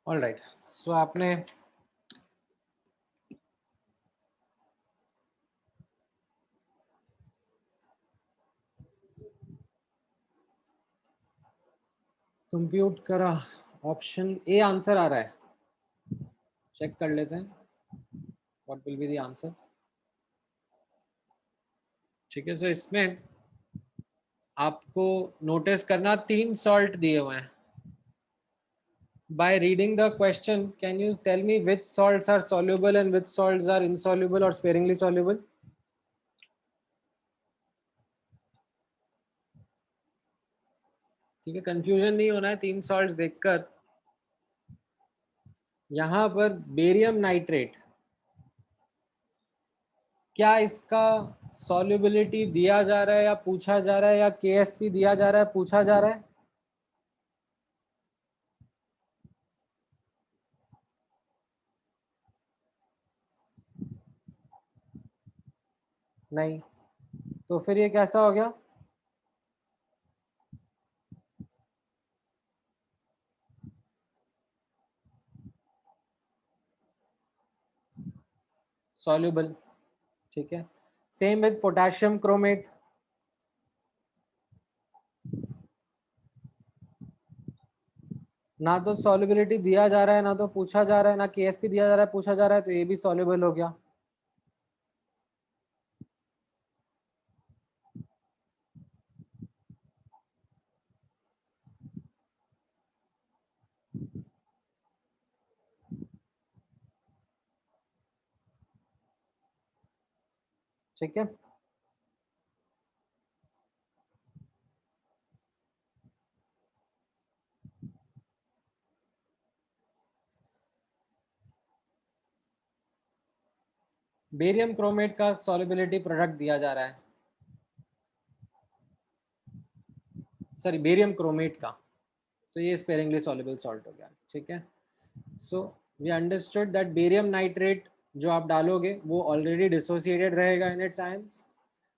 Alright, so आपने कंप्यूट करा, ऑप्शन ए आंसर आ रहा है, चेक कर लेते हैं what will be the answer. ठीक है, सो इसमें आपको नोटिस करना 3 सॉल्ट दिए हुए हैं। By reading the question, can you tell me which salts are soluble and which salts are insoluble or sparingly soluble? ठीक है, कंफ्यूजन नहीं होना है 3 सॉल्ट्स देखकर। यहाँ पर बेरियम नाइट्रेट, क्या इसका सॉल्युबिलिटी दिया जा रहा है या पूछा जा रहा है, या केएसपी दिया जा रहा है पूछा जा रहा है? नहीं, तो फिर ये कैसा हो गया? सॉल्युबल। ठीक है, सेम विद पोटेशियम क्रोमेट। ना तो सॉल्युबिलिटी दिया जा रहा है, ना तो पूछा जा रहा है, ना केएसपी दिया जा रहा है, पूछा जा रहा है, तो ये भी सॉल्युबल हो गया। ठीक है, बेरियम क्रोमेट का सॉल्युबिलिटी प्रोडक्ट दिया जा रहा है, सॉरी बेरियम क्रोमेट का, तो ये स्पेरिंगली सॉल्युबल सॉल्ट हो गया। ठीक है, so we understood that barium nitrate जो आप डालोगे वो ऑलरेडी डिसोसिएटेड रहेगा in its ions,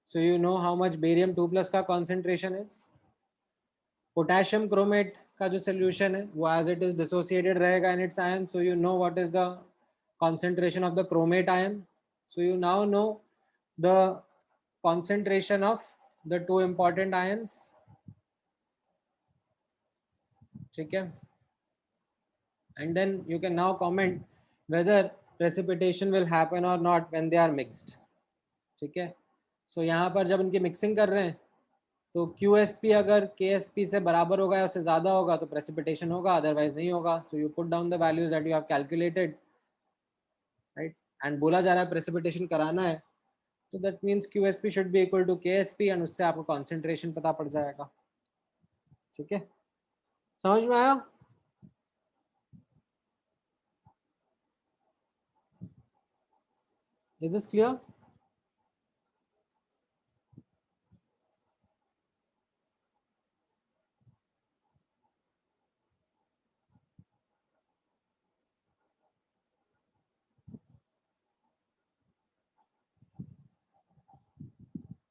so you know how much barium 2+ का कॉन्सेंट्रेशन इज। पोटेशियम क्रोमेट का जो सोल्यूशन है वो एज इट इज डिसोसिएटेड रहेगा in it's ion, so you know what is the concentration of the chromate ion, so you now know the concentration of the two important ions. ठीक है, and then you can now comment whether precipitation will happen or not when they are mixed. ठीक है, so यहाँ पर जब इनकी mixing कर रहे हैं तो QSP अगर KSP से बराबर होगा या उससे ज़्यादा होगा तो प्रेसिपिटेशन होगा, अदरवाइज नहीं होगा। So you put down the values that you have calculated, right, and बोला जा रहा है प्रेसिपिटेशन कराना है, तो that means QSP should be equal to KSP and उससे आपको कॉन्सेंट्रेशन पता पड़ जाएगा। ठीक है, समझ में आया? Is this clear?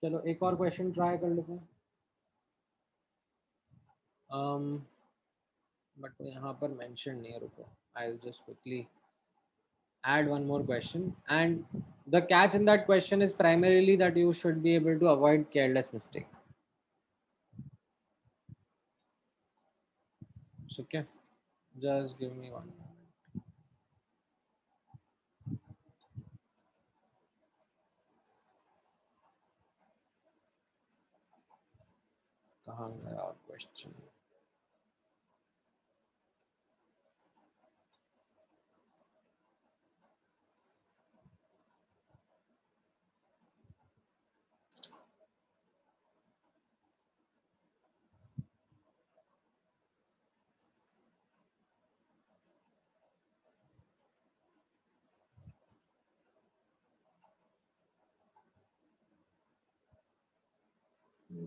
चलो एक और क्वेश्चन ट्राई कर लेते हैं, बट यहाँ पर मेंशन नहीं है, रुको, I will just quickly add one more question, and the catch in that question is primarily that you should be able to avoid careless mistake. Okay, just give me one moment. कहाँ गया question?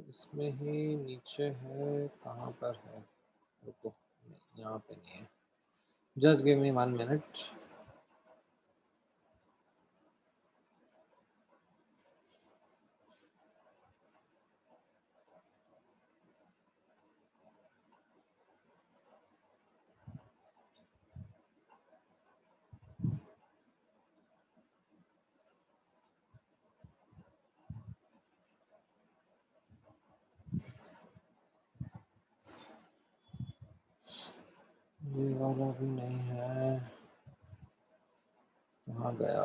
इसमें ही नीचे है, कहाँ पर है? रुको, यहाँ पे नहीं है, जस्ट गिव मी 1 minute. ये वाला भी नहीं है, कहाँ गया?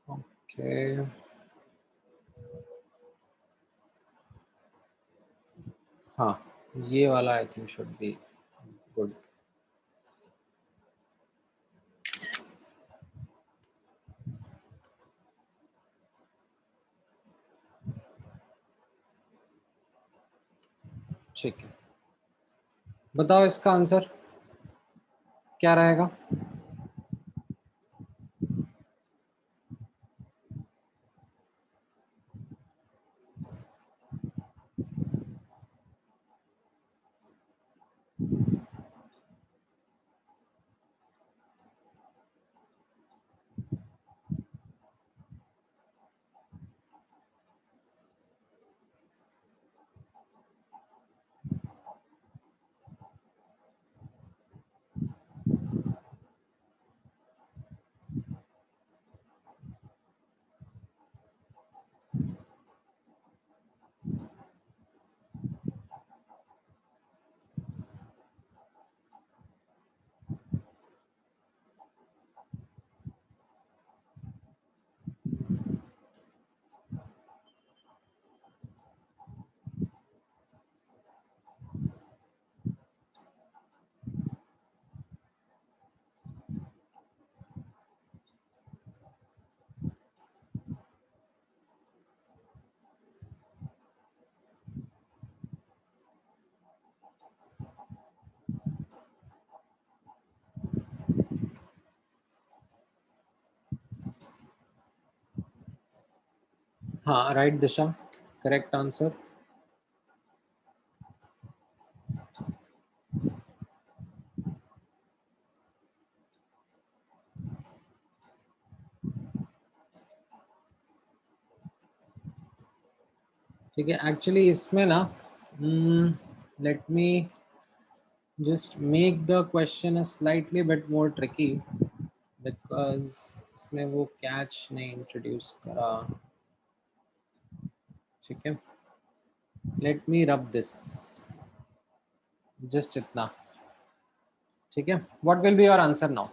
ओके, हाँ, ये वाला I think should be good. ठीक है, बताओ इसका आंसर क्या रहेगा? हाँ, राइट दिशा, करेक्ट आंसर। ठीक है, एक्चुअली इसमें ना let me just make the question a slightly bit more tricky because इसमें वो catch नहीं introduce करा। ठीक है, let me rub this, just इतना। ठीक है, what will be your answer now?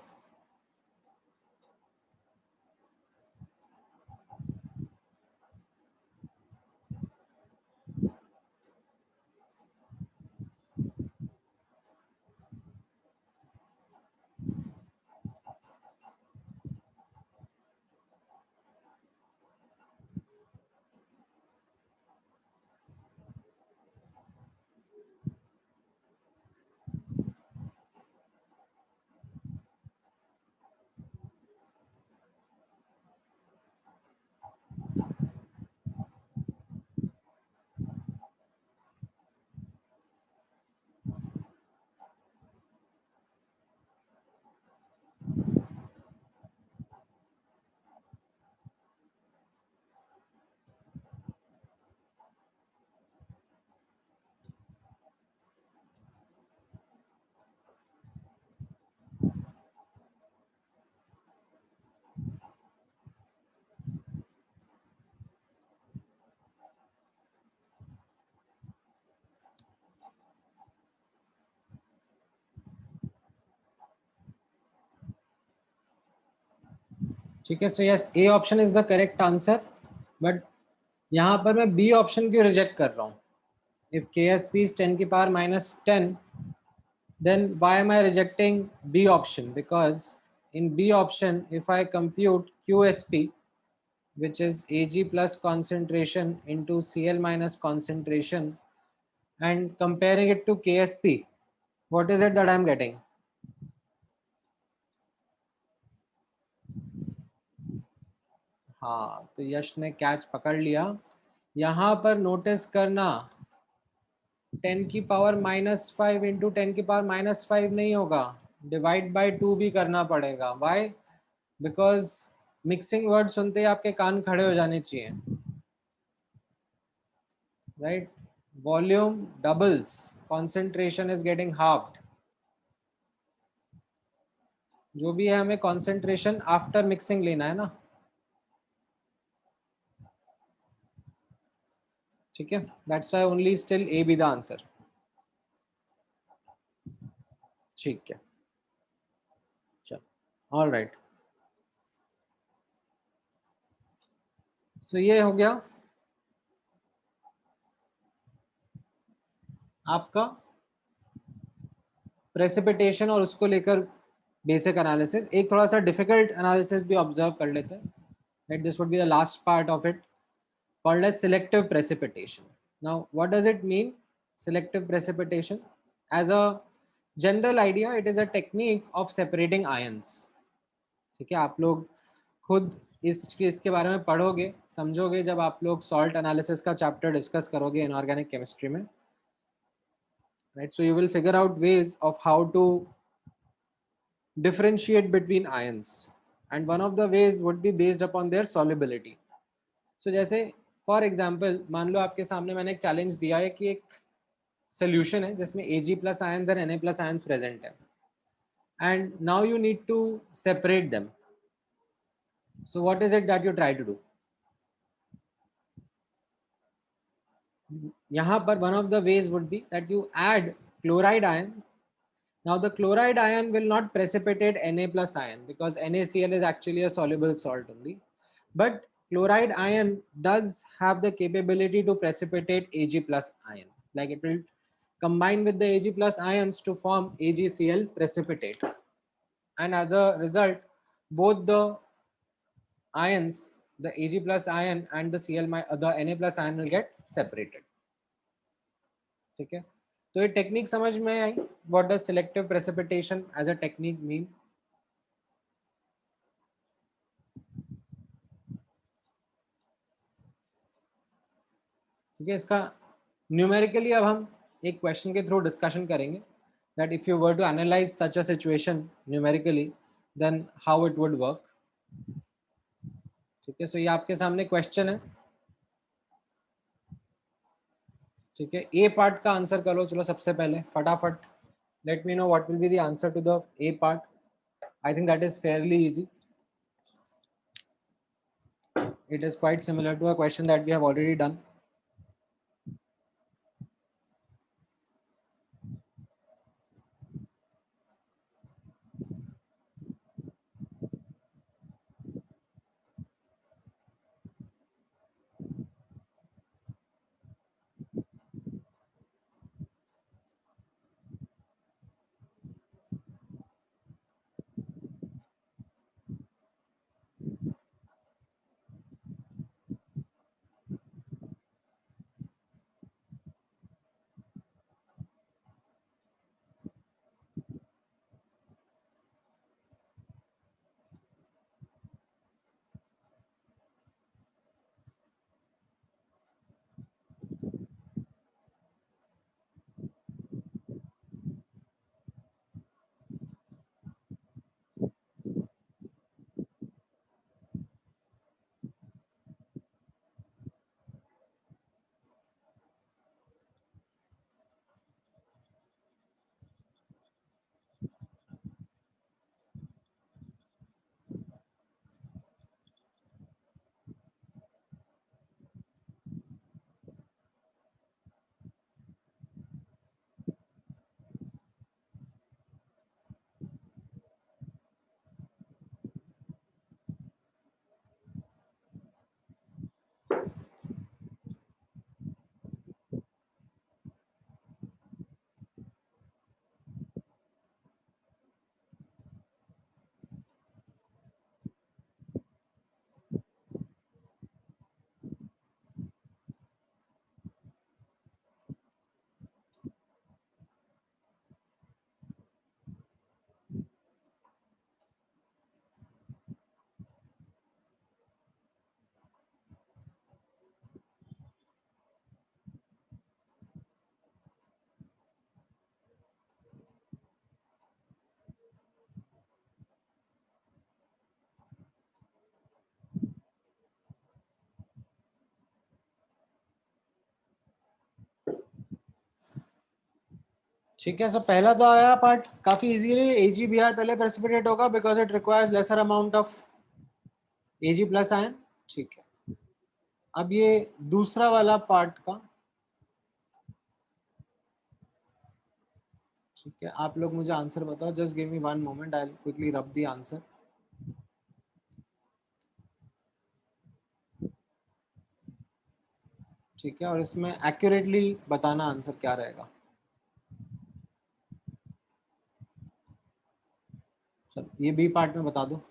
ठीक है, so yes, A option is the correct answer, but यहाँ पर मैं B option क्यों रिजेक्ट कर रहा हूँ? If KSP is 10 की power -10, then why am I rejecting B option? Because in B option, if I compute QSP, which is Ag plus concentration into Cl minus concentration, and comparing it to KSP, what is it that I am getting? हाँ, तो यश ने catch पकड़ लिया। यहाँ पर notice करना 10 की power -5 into 10 की पावर -5 नहीं होगा, डिवाइड बाय 2 भी करना पड़ेगा। वाई? बिकॉज मिक्सिंग वर्ड सुनते ही आपके कान खड़े हो जाने चाहिए, right? Volume doubles, concentration is getting halved. जो भी है हमें कॉन्सेंट्रेशन आफ्टर मिक्सिंग लेना है ना। ठीक है, that's why only still A B the answer. ठीक है, चलो, ऑल राइट। सो ये हो गया आपका प्रेसिपिटेशन और उसको लेकर बेसिक एनालिसिस। एक थोड़ा सा डिफिकल्ट एनालिसिस भी ऑब्जर्व कर लेते हैं, right? This would be the last part of it, called as selective precipitation. Now, what does it mean, selective precipitation? As a general idea, it is a technique of separating ions. ठीक है, आप लोग खुद इसके बारे में पढ़ोगे, समझोगे जब आप लोग सॉल्ट एनालिसिस का चैप्टर डिस्कस करोगे इनऑर्गेनिक केमिस्ट्री में, right? So you will figure out ways of how to differentiate between ions, and one of the ways would be based upon their solubility. So जैसे for example मान लो आपके सामने मैंने एक challenge दिया है कि एक सोल्यूशन है जिसमें Ag प्लस आयंस और Na प्लस आयंस प्रेजेंट है, and now you need to separate them. So what is it that you try to do? यहाँ पर one of the ways would be that you add chloride ion. Now the chloride ion will not precipitate Na plus ion because NaCl is actually a soluble salt only. But chloride ion does have the capability to precipitate Ag plus ion. Like it will combine with the Ag plus ions to form AgCl precipitate. And as a result, both the ions, the Ag plus ion and the the Na plus ion will get separated. ठीक है, तो ये technique समझ में आई? What does selective precipitation as a technique mean? ठीक है, इसका न्यूमेरिकली अब हम एक क्वेश्चन के थ्रू डिस्कशन करेंगे that if you were to analyze such a situation numerically then how it would work. ठीक है, सो ये आपके सामने क्वेश्चन है. ठीक है, ए पार्ट का आंसर करो चलो सबसे पहले फटाफट. Let me know what will be the answer to the A part. I think that is fairly easy. It is quite similar to a question that we have already done. ठीक है, सो पहला तो आया पार्ट काफी easily. AgBr पहले precipitate होगा because it requires lesser amount of Ag plus ion. ठीक है, अब ये दूसरा वाला पार्ट का. ठीक है, आप लोग मुझे आंसर बताओ. Just give me one moment, I will quickly रब द आंसर. ठीक है, और इसमें एक्यूरेटली बताना आंसर क्या रहेगा. चलो ये बी पार्ट में बता दो.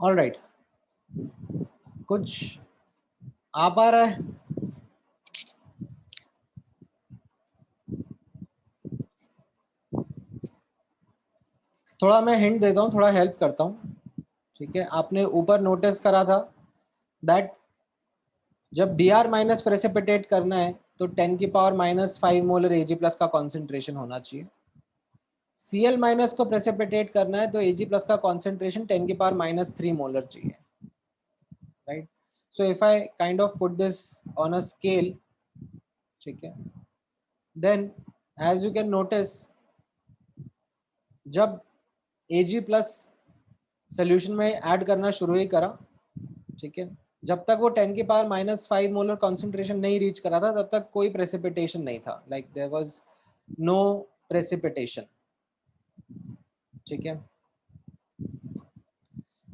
ऑल राइट, कुछ आ पा रहा है? थोड़ा मैं हिंट देता हूँ, थोड़ा हेल्प करता हूँ, ठीक है। आपने ऊपर नोटिस करा था दैट जब बी आर माइनस प्रेसिपिटेट करना है तो 10⁻⁻5 मोलर एजी प्लस का कॉन्सेंट्रेशन होना चाहिए। सी एल माइनस को प्रेसिपिटेट करना है तो एजी प्लस का कॉन्सेंट्रेशन 10⁻³ मोलर चाहिए, right. So if I kind of put this on a scale, ठीक है, then as you can notice जब एजी प्लस सोल्यूशन में ऐड करना शुरू ही करा, ठीक है, जब तक वो 10⁻⁻5 मोलर कॉन्सेंट्रेशन नहीं रीच करा था तब तक कोई प्रेसिपिटेशन नहीं था, like there was no precipitation, ठीक है।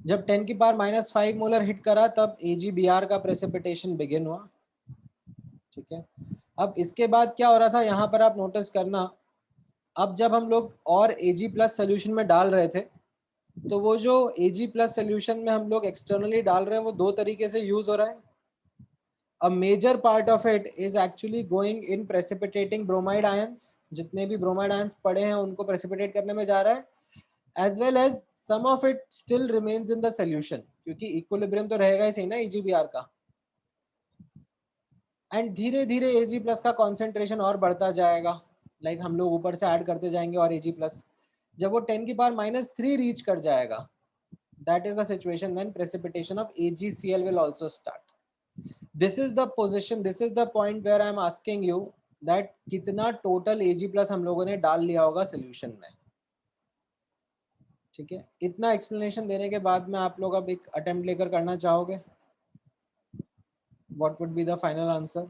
जब 10⁻⁻5 मोलर हिट करा तब AgBr का प्रेसिपिटेशन बिगिन हुआ, ठीक है। अब इसके बाद क्या हो रहा था यहाँ पर आप नोटिस करना, अब जब हम लोग और Ag प्लस सोल्यूशन में डाल रहे थे तो वो जो Ag प्लस सोल्यूशन में हम लोग एक्सटर्नली डाल रहे हैं वो दो तरीके से यूज हो रहा है। A major part of it is actually going in precipitating bromide ions, जितने भी bromide ions पड़े हैं उनको precipitate करने में जा रहा है, as well as some of it still remains in the solution, क्योंकि equilibrium तो रहेगा ही सही ना EgBr का, एंड धीरे धीरे Ag प्लस का कॉन्सेंट्रेशन और बढ़ता जाएगा, लाइक हम लोग ऊपर से ऐड करते जाएंगे और Ag प्लस जब वो 10⁻³ रीच कर जाएगा, that is the situation when precipitation of AgCl will also start. This is the position, this is the point where I am asking you that कितना टोटल Ag प्लस हम लोगों ने डाल लिया होगा सोल्यूशन में, ठीक है। इतना एक्सप्लेनेशन देने के बाद में आप लोग अब एक अटेम्प्ट लेकर करना चाहोगे, what would be the final answer,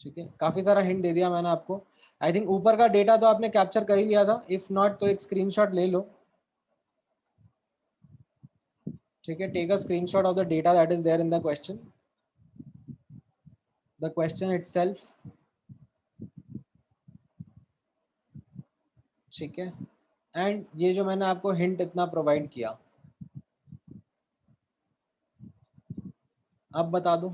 ठीक है। काफी सारा हिंट दे दिया मैंने आपको, आई थिंक ऊपर का डेटा तो आपने कैप्चर कर ही लिया था, इफ नॉट तो एक स्क्रीनशॉट ले लो, ठीक है। Take a screenshot of the data that is there in the question itself, ठीक है। एंड ये जो मैंने आपको हिंट इतना प्रोवाइड किया, अब बता दो।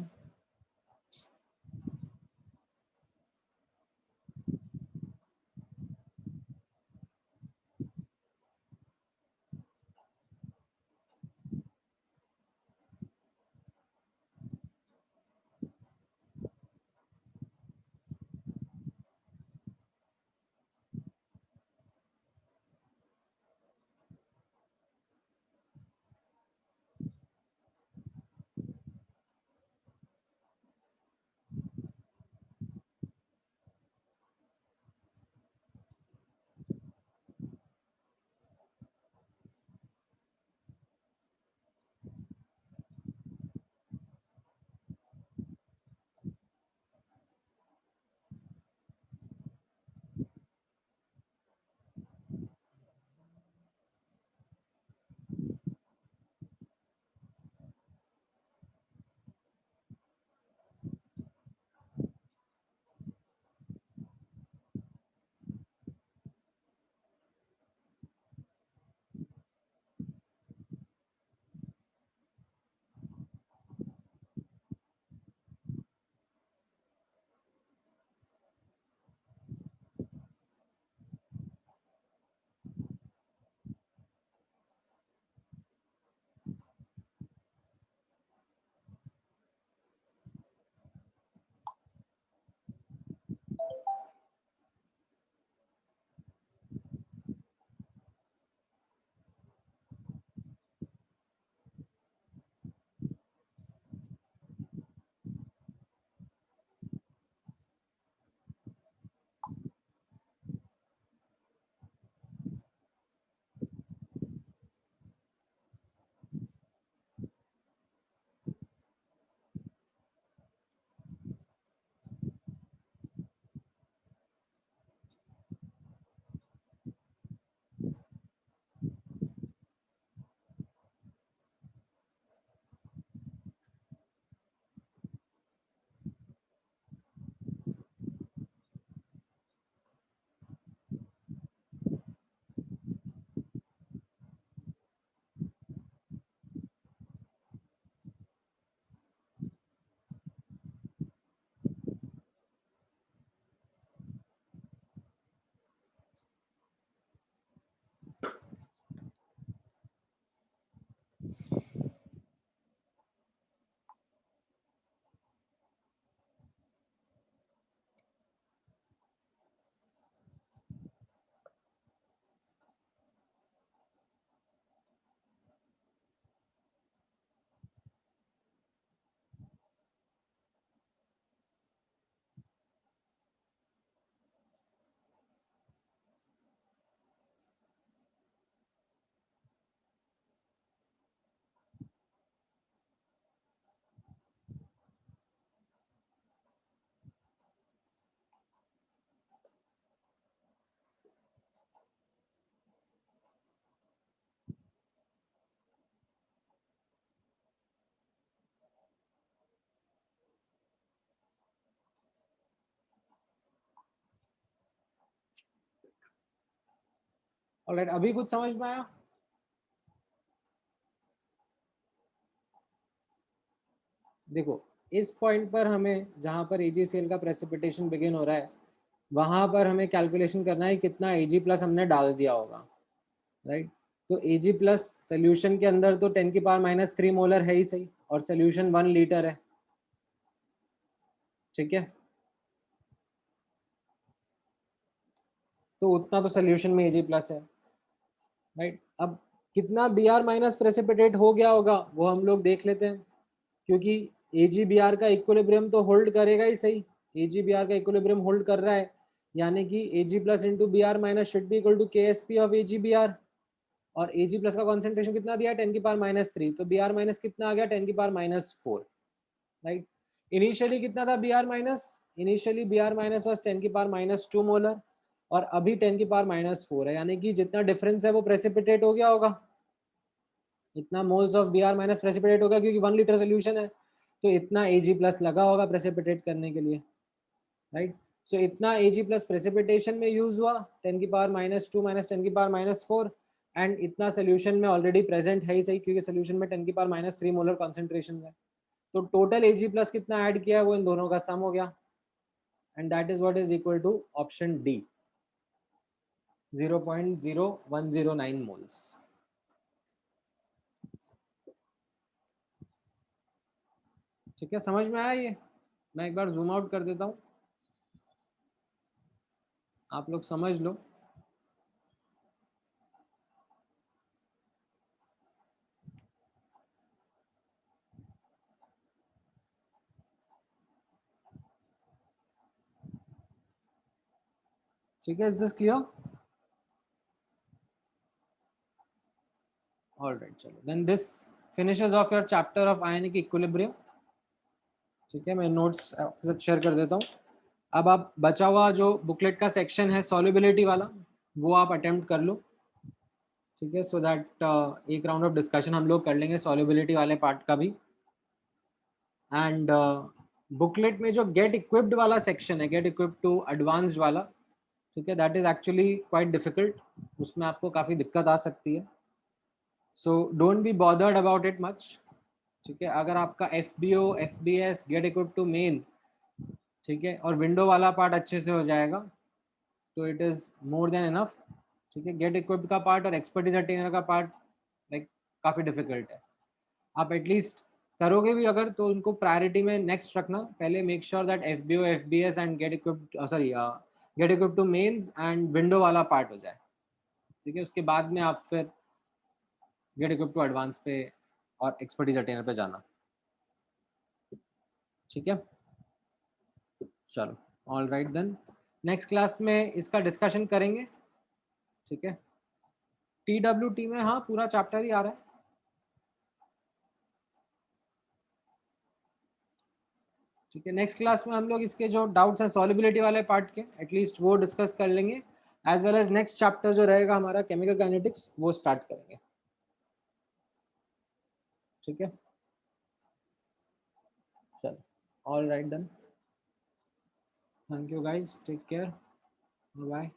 ऑलराइट, अभी कुछ समझ में आया? देखो इस पॉइंट पर हमें जहां पर AgCl का प्रेसिपिटेशन बिगिन हो रहा है वहां पर हमें कैलकुलेशन करना है कितना Ag प्लस हमने डाल दिया होगा, राइट? तो Ag प्लस सोल्यूशन के अंदर तो 10⁻³ मोलर है ही सही, और सोल्यूशन 1 लीटर है, ठीक है? तो उतना तो सोल्यूशन में Ag प्लस है, राइट? अब कितना Br माइनस प्रेसिपिटेट हो गया होगा वो हम लोग देख लेते हैं, क्योंकि AgBr का इक्विलिब्रियम तो होल्ड करेगा ही सही। AgBr का इक्विलिब्रियम होल्ड कर रहा है, यानी कि Ag plus into Br minus should be equal to KSP of AgBr, और Ag प्लस का कॉन्सेंट्रेशन कितना दिया है 10⁻³ तो Br माइनस कितना आ गया 10⁻⁴, राइट? इनिशियली कितना था Br minus? Initially Br minus was 10⁻² molar, और अभी 10⁻⁴ है, यानी कि जितना डिफरेंस है वो प्रेसिपिटेट हो गया होगा, इतना moles of Br minus precipitate होगा, क्योंकि 1 लीटर सोल्यूशन है तो इतना Ag प्लस लगा होगा प्रेसिपिटेट करने के लिए, राइट? सो इतना Ag प्लस प्रेसिपिटेशन में यूज हुआ 10⁻² माइनस 10⁻⁴, एंड इतना सोल्यूशन में ऑलरेडी प्रेजेंट है ही सही, क्योंकि सोल्यूशन में 10⁻³ मोलर कॉन्सेंट्रेशन है। तो टोटल Ag प्लस कितना ऐड किया वो इन दोनों का सम हो गया, and that is what is equal to option D, 0.0109 moles. ठीक है, समझ में आया ये? मैं एक बार जूम आउट कर देता हूँ, आप लोग समझ लो। ठीक है, इज दिस क्लियर? ऑलराइट, चलो then this finishes off your chapter of ionic equilibrium. ठीक है, मैं नोट्स आपके साथ शेयर कर देता हूँ। अब आप बचा हुआ जो बुकलेट का सेक्शन है सॉल्युबिलिटी वाला वो आप अटेम्प्ट कर लो, ठीक है? सो दैट एक राउंड ऑफ डिस्कशन हम लोग कर लेंगे सॉल्युबिलिटी वाले पार्ट का भी। एंड बुकलेट में जो गेट इक्विप्ड वाला सेक्शन है, गेट इक्विप्ड टू एडवांस्ड वाला, ठीक है, that is actually quite difficult, उसमें आपको काफ़ी दिक्कत आ सकती है। So don't be bothered about it much, ठीक है? अगर आपका FBO FBS get equipped to main, ठीक है, और विंडो वाला पार्ट अच्छे से हो जाएगा तो it is more than enough, ठीक है? गेट इक्विप्ड का पार्ट और एक्सपर्टीज अटेनर का पार्ट लाइक काफ़ी डिफिकल्ट है। आप एटलीस्ट करोगे भी अगर तो उनको प्रायोरिटी में नेक्स्ट रखना, पहले make sure that FBO FBS and get equipped sorry get equipped to mains and window वाला पार्ट हो जाए, ठीक है? उसके बाद में आप फिर गेट इक्विप्ड टू एडवांस पे और एक्सपर्टीज अटेनर पे जाना, ठीक है? चलो, all right then, next class में इसका डिस्कशन करेंगे, ठीक है? TWT में हाँ पूरा चैप्टर ही आ रहा है, ठीक है? नेक्स्ट क्लास में हम लोग इसके जो डाउट्स हैं सॉल्युबिलिटी वाले पार्ट के एटलीस्ट वो डिस्कस कर लेंगे, as well as next chapter जो रहेगा हमारा केमिकल काइनेटिक्स वो स्टार्ट करेंगे, ठीक है? चलो, all right then, thank you guys, take care, bye.